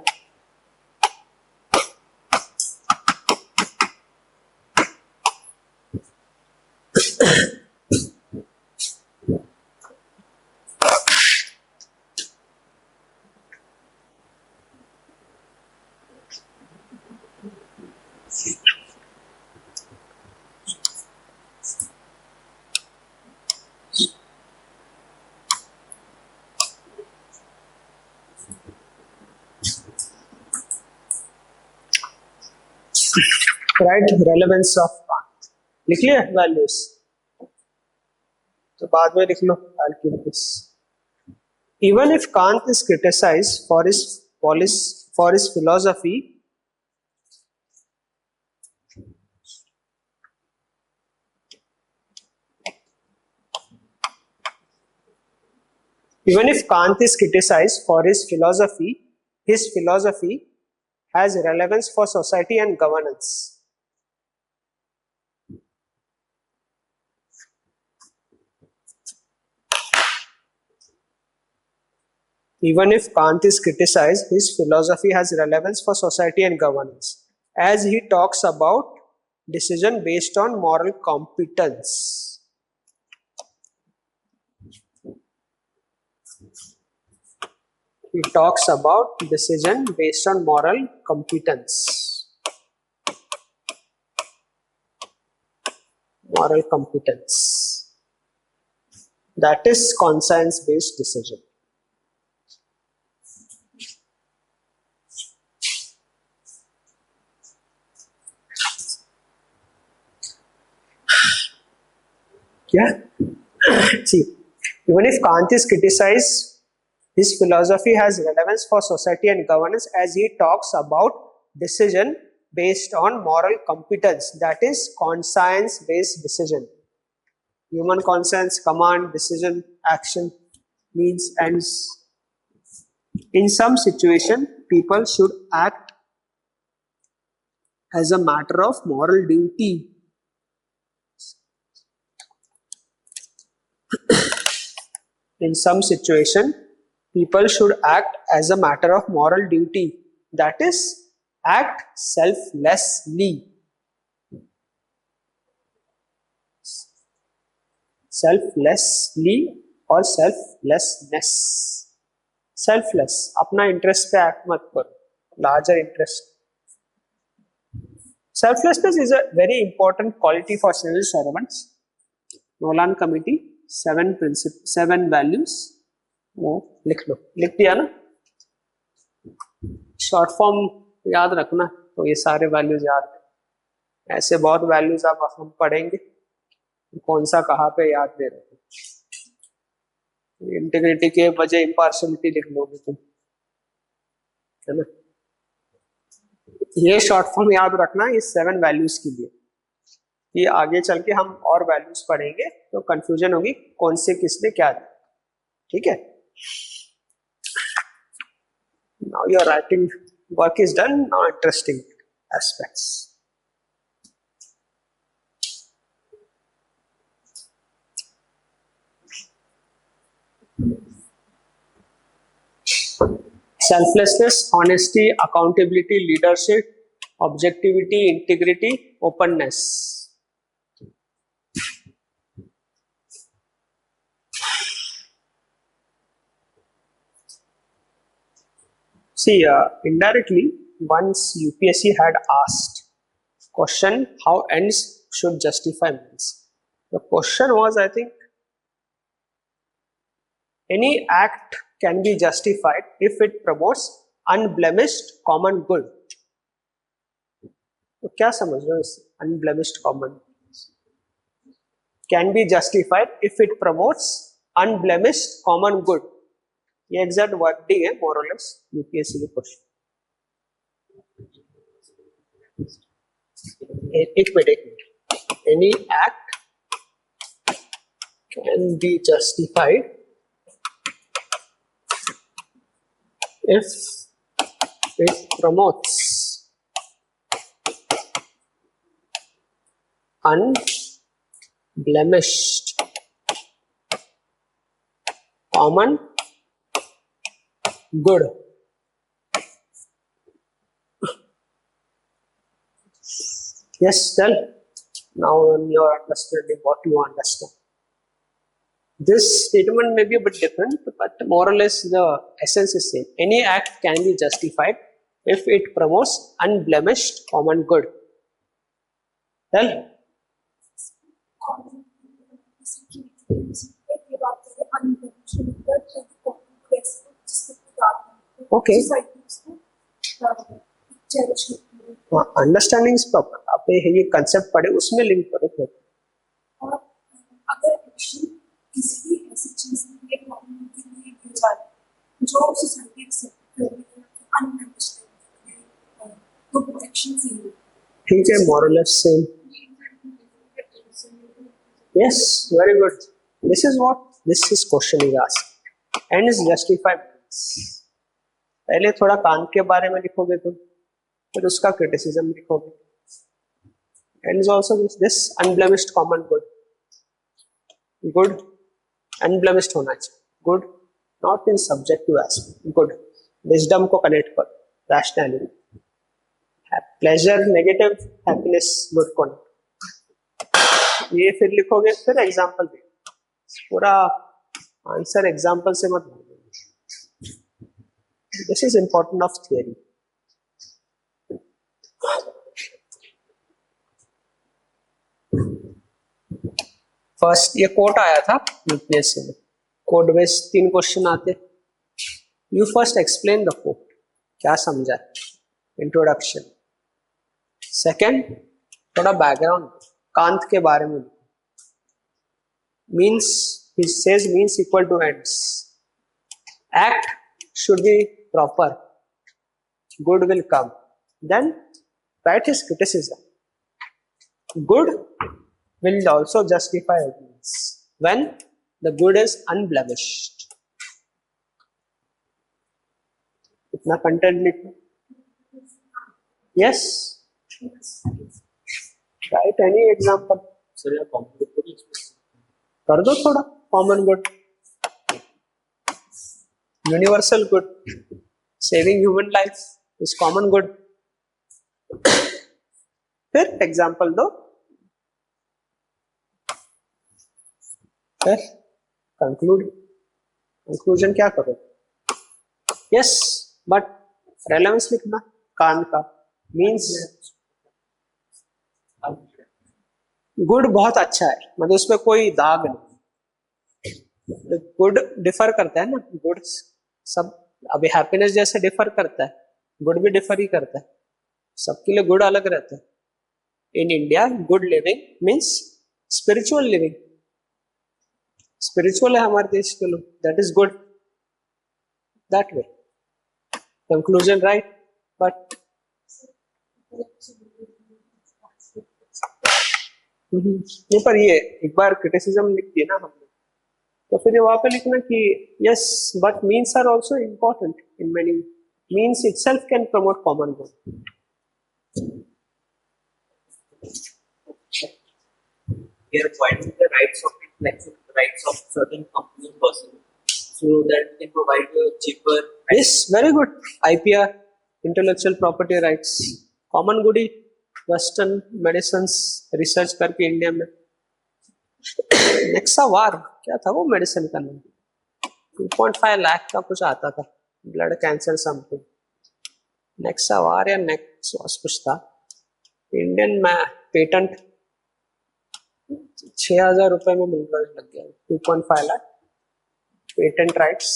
Write relevance of Kant. लिख लिया values तो बाद में लिख लो. I'll keep this. Even if Kant is criticized for his philosophy, even if Kant is criticized for his philosophy has relevance for society and governance. Even if Kant is criticized, his philosophy has relevance for society and governance, as he talks about decision based on moral competence. He talks about decision based on moral competence. Moral competence. That is conscience-based decision. Yeah. See, even if Kant is criticized, his philosophy has relevance for society and governance, as he talks about decision based on moral competence. That is conscience-based decision. Human conscience, command, decision, action, means, ends. In some situation, people should act as a matter of moral duty. In some situation, people should act as a matter of moral duty, that is, act selflessly. Selflessly or selflessness. Selfless, अपना interest पे act मत करो, larger interest. Selflessness is a very important quality for civil servants. Nolan Committee, 7 values. वो लिख लो, लिख दिया ना? Short form याद रखना, तो ये सारे वैल्यूज याद है. ऐसे बहुत वैल्यूज आप हम पढ़ेंगे, कौन सा कहाँ पे याद दे रहे हो. इंटीग्रिटी के वजह इम्पार्शलिटी लिख लोगे तुम, है ना? ये शॉर्ट फॉर्म याद रखना ये 7 वैल्यूज के लिए. ये आगे चल के हम और वैल्यूज पढ़ेंगे तो कंफ्यूजन होगी कौन से किसने क्या दिया. ठीक है? Now your writing work is done. Now interesting aspects. Selflessness, honesty, accountability, leadership, objectivity, integrity, openness. See, indirectly, once UPSC had asked question how ends should justify means. The question was, I think, any act can be justified if it promotes unblemished common good. तो क्या समझ रहे हो इससे? Unblemished common can be justified if it promotes unblemished common good. ये exact wording है मोर और less UPSC के क्वेश्चन. एक minute. Any act can be justified if it promotes unblemished common good. Yes, tell. Now you're understanding what you understand. This statement may be a bit different, but more or less the essence is same. Any act can be justified if it promotes unblemished common good. Tell. Okay. Understanding is proper. आप ये concept पढ़े उसमें link करो फिर. अगर action किसी भी ऐसी चीज के प्रॉब्लम के लिए की जाए जो सोसाइटी एक्सेप्ट करे अनकंडीशनल तो प्रोटेक्शन से ही. ठीक है, मोर और less same. Yes, very good. This is what this is question is asked. And is justified. पहले थोड़ा कांत के बारे में लिखोगे तुम, फिर उसका क्रिटिसिज्म लिखोगे. And is also this unblemished common good. Good unblemished होना चाहिए. Good not in subjective aspect. Good wisdom को कनेक्ट करो, rationality. Pleasure negative, happiness good को. ये फिर लिखोगे, फिर एग्जांपल दे. पूरा आंसर एग्जांपल से मत भूलो. This is important of theory. First ये कोट आया था यूपीएससी में. कोड बेस्ड 3 क्वेश्चन आते. You first explain the quote. क्या समझा? इंट्रोडक्शन. सेकंड थोड़ा बैकग्राउंड कांत के बारे में. Means he says means equal to ends. Act should be proper. Good will come. Then write his criticism. Good will also justify evidence when the good is unblemished. इतना content लिखो. Yes, Write any example. Sir यार complicated expression कर दो थोड़ा. Common good, universal good, saving human life is common good. फिर example दो. फिर conclusion क्या करो. यस बट रेलेवेंस लिखना. कान का मीन्स गुड बहुत अच्छा है, मतलब उसमें कोई दाग नहीं. गुड डिफर करता है ना. गुड सब अभी हैप्पीनेस जैसे डिफर करता है, गुड भी डिफर ही करता है. सबके लिए गुड अलग रहता है. In India good living means spiritual living. Spiritual है हमारे देश के लोग. That is good that way. Conclusion right but ये पर ये एक बार क्रिटिसिज्म लिख दिए ना हमने, तो फिर वहां पे लिखना कि yes but means are also important in many. Means itself can promote common good. we are providing the rights of intellectual rights of certain company and person so that we can provide a cheaper Yes, very good. IPR, intellectual property rights, common good he western medicine research करके India में. नेक्सावार क्या था वो medicine का नाम. 2.5 लाख का कुछ आता था. Blood cancer something. नेक्सावार या नेक्सवास कुछ था. इंडियन में पेटेंट 6,000 रुपए में मिलकर लग गया. 2.5 lakh patent rights.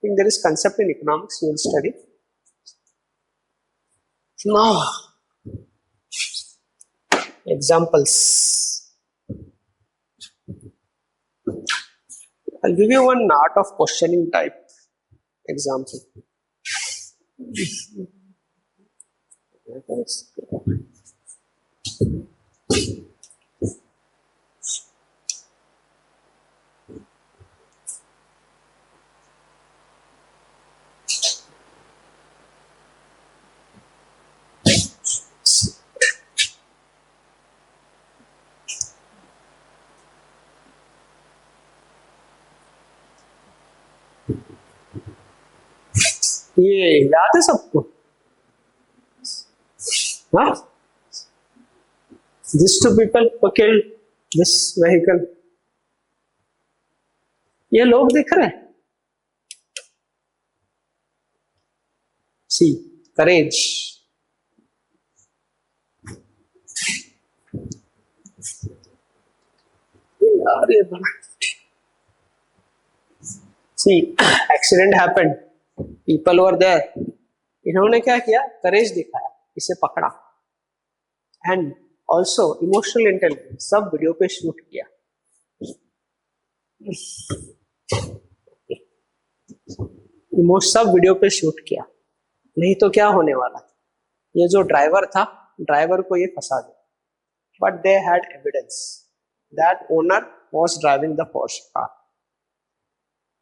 I think there is concept in economics you will study. Now, examples. I'll give you one art of questioning type example. ये याद है सबको. हाँ, these two people who killed this vehicle. ये लोग दिख रहे हैं. सी करेज. यार ये see accident happened. People were there. इन्होंने क्या किया, करेज दिखाया, इसे पकड़ा. एंड ऑल्सो इमोशनल इंटेलिजेंस सब वीडियो पे शूट किया. सब वीडियो पे शूट किया. नहीं तो क्या होने वाला. ये जो ड्राइवर था, ड्राइवर को ये फंसा दिया. But they had evidence that owner was driving the Porsche car.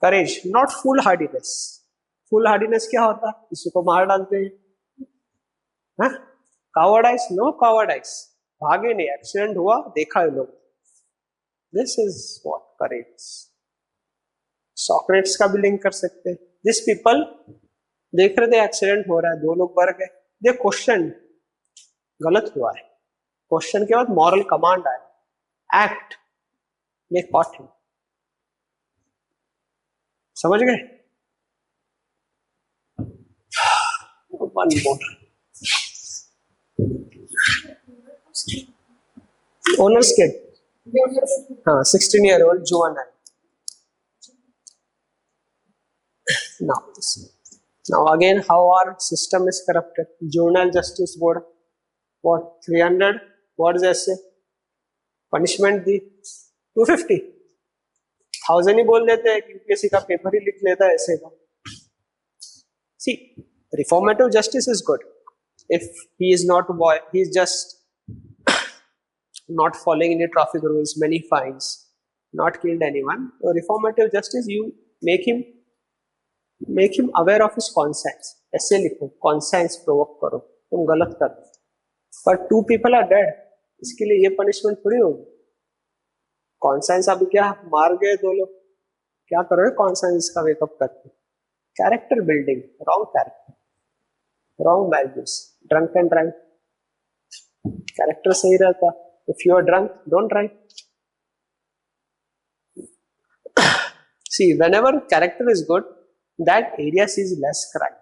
Courage not foolhardiness. Foolhardiness क्या होता है, किसी को मार डालते हैं. Cowardice no cowardice. भागे नहीं, एक्सीडेंट हुआ देखा है लोग. This is what courage. Socrates का भी लिंक कर सकते हैं. दिस पीपल देख रहे थे एक्सीडेंट हो रहा है, 2 लोग मर गए. दे क्वेश्चन गलत हुआ है. क्वेश्चन के बाद मॉरल कमांड आया, एक्ट. They caught him. समझ गए. One more. Owner's kid. हाँ, 16-year-old juvenile. Now again, how our system is corrupted. Juvenile Justice Board. What 300 words ऐसे punishment दी. 250. 1000 ही बोल देते हैं. यूपीएससी का पेपर ही लिख लेता है ऐसे का. See, reformative justice is good if he is not he is just not following any traffic rules, many fines, not killed anyone. So reformative justice, you make him aware of his conscience. ऐसे लिखो, conscience provoke करो. तुम गलत कर रहे हो. but 2 people are dead. इसके लिए ये punishment थोड़ी होगी. Conscience अभी क्या मार गए 2 लोग, क्या करोगे conscience का wake up करके? Character building, wrong character, wrong values, drunk and drive. Character सही रहता. If you are drunk, don't drive. See, whenever character is good, that area sees less crime.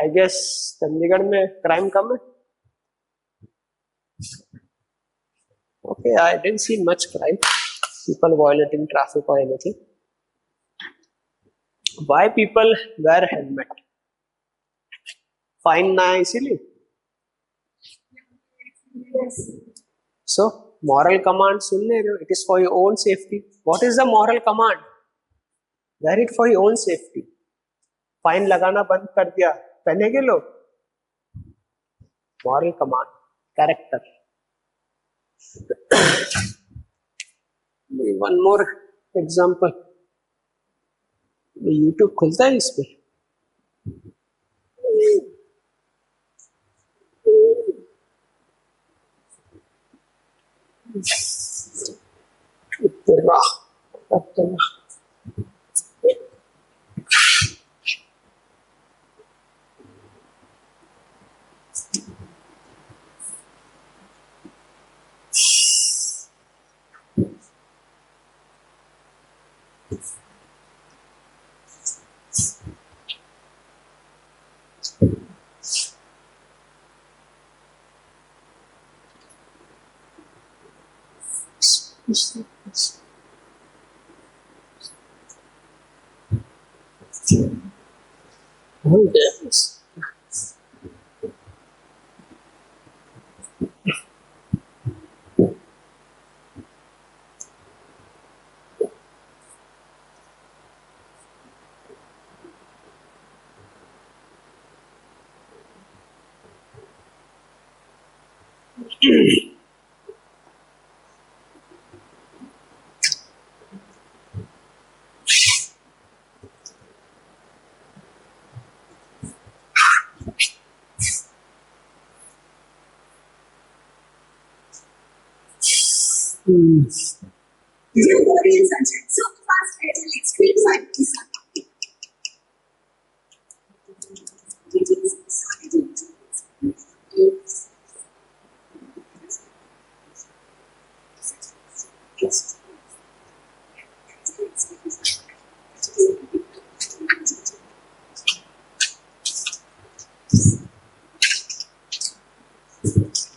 I guess Chandigarh में crime कम है. Okay, I didn't see much crime, people violating traffic or anything. Why people wear helmet? Fine ना है इसीलिए. So moral command सुन ले रहे हो. It is for your own safety. What is the moral command? Wear it for your own safety. Fine लगाना बंद कर दिया, पहनेंगे लोग. Moral command, character. One more example. YouTube खुलता है इसमें. Oh, yes.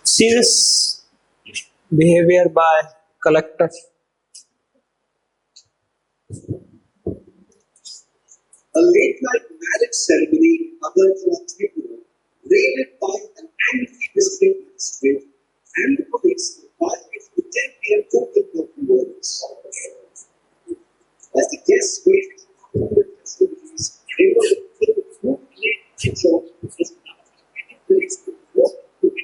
Serious behavior by collector. A late-night marriage ceremony in Agartala, Tripura, raided by an angry visiting magistrate and the police violated the 10 p.m. total of words. As the guests waited for the festivities, they were in the full plate picture as the police could walk to the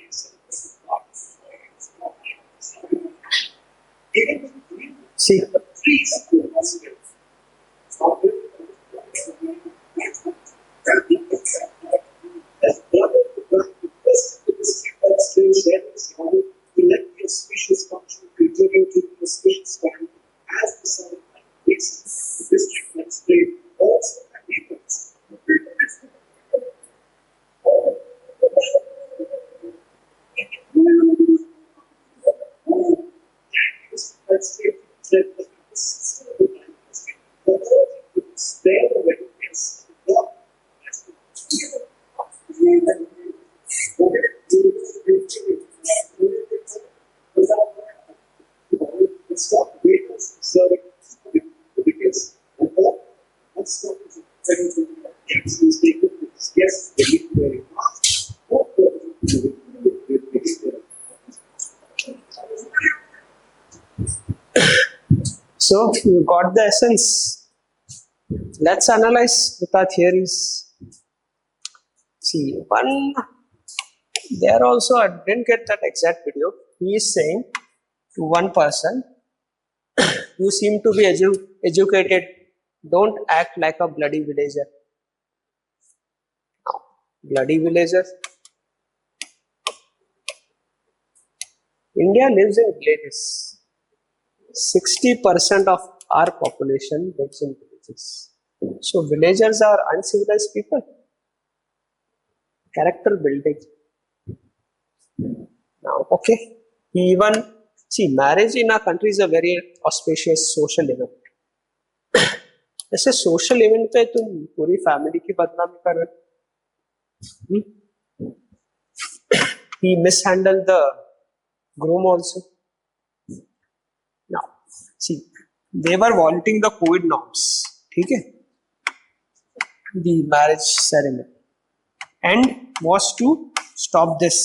See, trees were possible. Elected species function continue to the species value as the sun fixes the district magistrate also enables spare the witness stop vehicles serving because let's stop yes, they need very fast. so you got the essence. Let's analyze with our theories. See, there also I didn't get that exact video. He is saying to one person, you seem to be educated, don't act like a bloody villager. Now, bloody villager, India lives in villages. 60% of our population lives in villages. So villagers are uncivilized people. Character building. Now, okay. Even see, marriage in our country is a very auspicious social event. ऐसे social event पे तुम पूरी family की बदनामी कर रहे हो. He mishandled the groom also. Now, see, they were violating the COVID norms. ठीक है? The marriage ceremony. End was to stop this.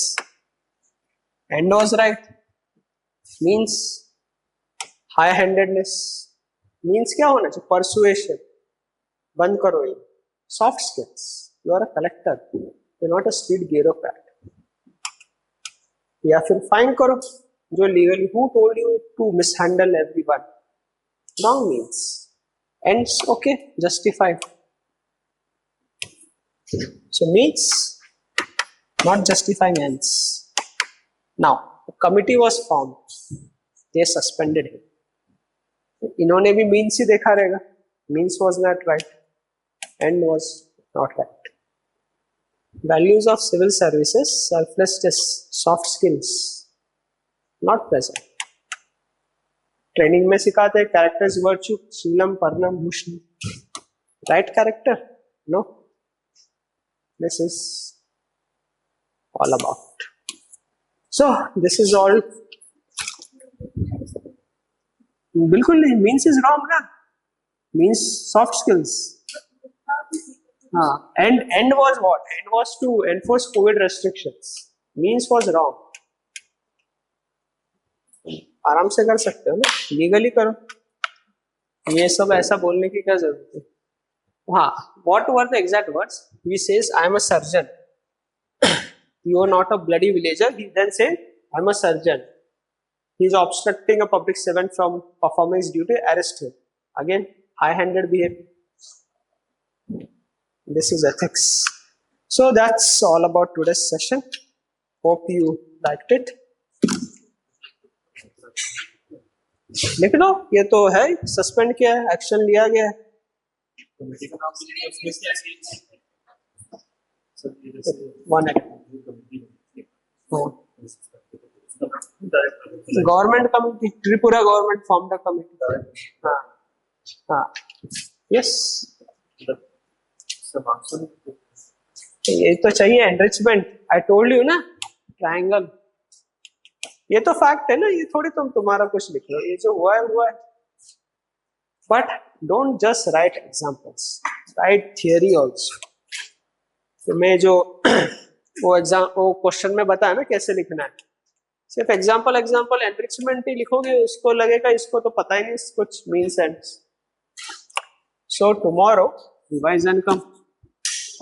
End was right. Means high-handedness. Means क्या होना चाहिए? Persuasion. बंद करो ये. Soft skills. You are a collector. You are not a street bureaucrat. या फिर फाइन करो जो legally. Who told you to mishandle everyone? Wrong means. Ends okay. Justified. So means not justifying ends. Now a committee was formed. They suspended him. इन्होंने भी means ही देखा रहेगा. Means was not right. End was not right. Values of civil services: selflessness, soft skills, not present. Training में सिखाते हैं characters virtue, Sheelam पर्णम Bhushan. Right character? No. This is all about. So this is all. बिल्कुल नहीं. Means is wrong ना. Means soft skills. End was what? End was to enforce COVID restrictions. Means was wrong. आराम से कर सकते हो ना. Legally करो. ये सब ऐसा बोलने की क्या जरूरत है? हाँ. What were the exact words? He says, "I am a surgeon." You are not a bloody villager. He then said, "I am a surgeon." He is obstructing a public servant from performing his duty. Aristotle. Again, high-handed behavior. This is ethics. So that's all about today's session. Hope you liked it. लिख दो. ये तो है suspend किया है, action लिया गया है. Government committee, Tripura government form the committee. हाँ हाँ यस. ये तो चाहिए एनरिचमेंट. आई टोल्ड यू ना, ट्रायंगल. ये तो फैक्ट है ना. ये थोड़ी तुम्हारा कुछ लिख लो. ये जो हुआ है. But don't just right examples, right theory also. तो मैं जो वो क्वेश्चन में बताया ना कैसे लिखना है, सिर्फ एग्जांपल एनरिचमेंट ही लिखोगे, उसको लगेगा इसको तो पता ही नहीं कुछ means ends. So tomorrow revision come.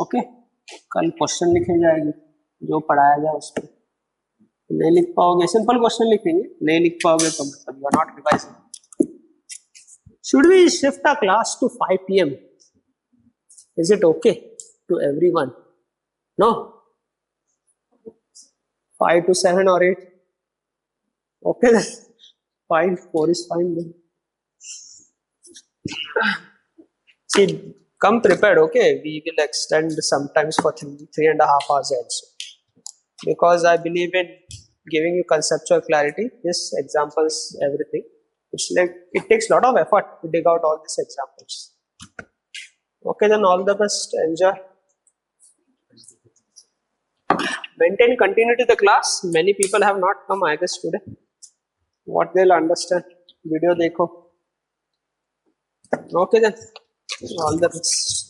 Okay. कल क्वेश्चन लिखे जाएंगे जो पढ़ाया जाए उस पर. नहीं लिख पाओगे, सिंपल क्वेश्चन लिखेंगे. नहीं लिख पाओगे तो मतलब you are not revising. Should we shift our class to 5 PM? Is it okay to everyone? No. 5 to 7 or 8. Okay, 5, 4 is fine then. See, come prepared. Okay, we will extend sometimes for 3.5 hours also, because I believe in giving you conceptual clarity. This examples, everything. It's like it takes a lot of effort to dig out all these examples. Okay, then all the best. Enjoy. Maintain continuity to the class. Many people have not come, I guess, today. What they'll understand. Video dekho. Okay then. All the best.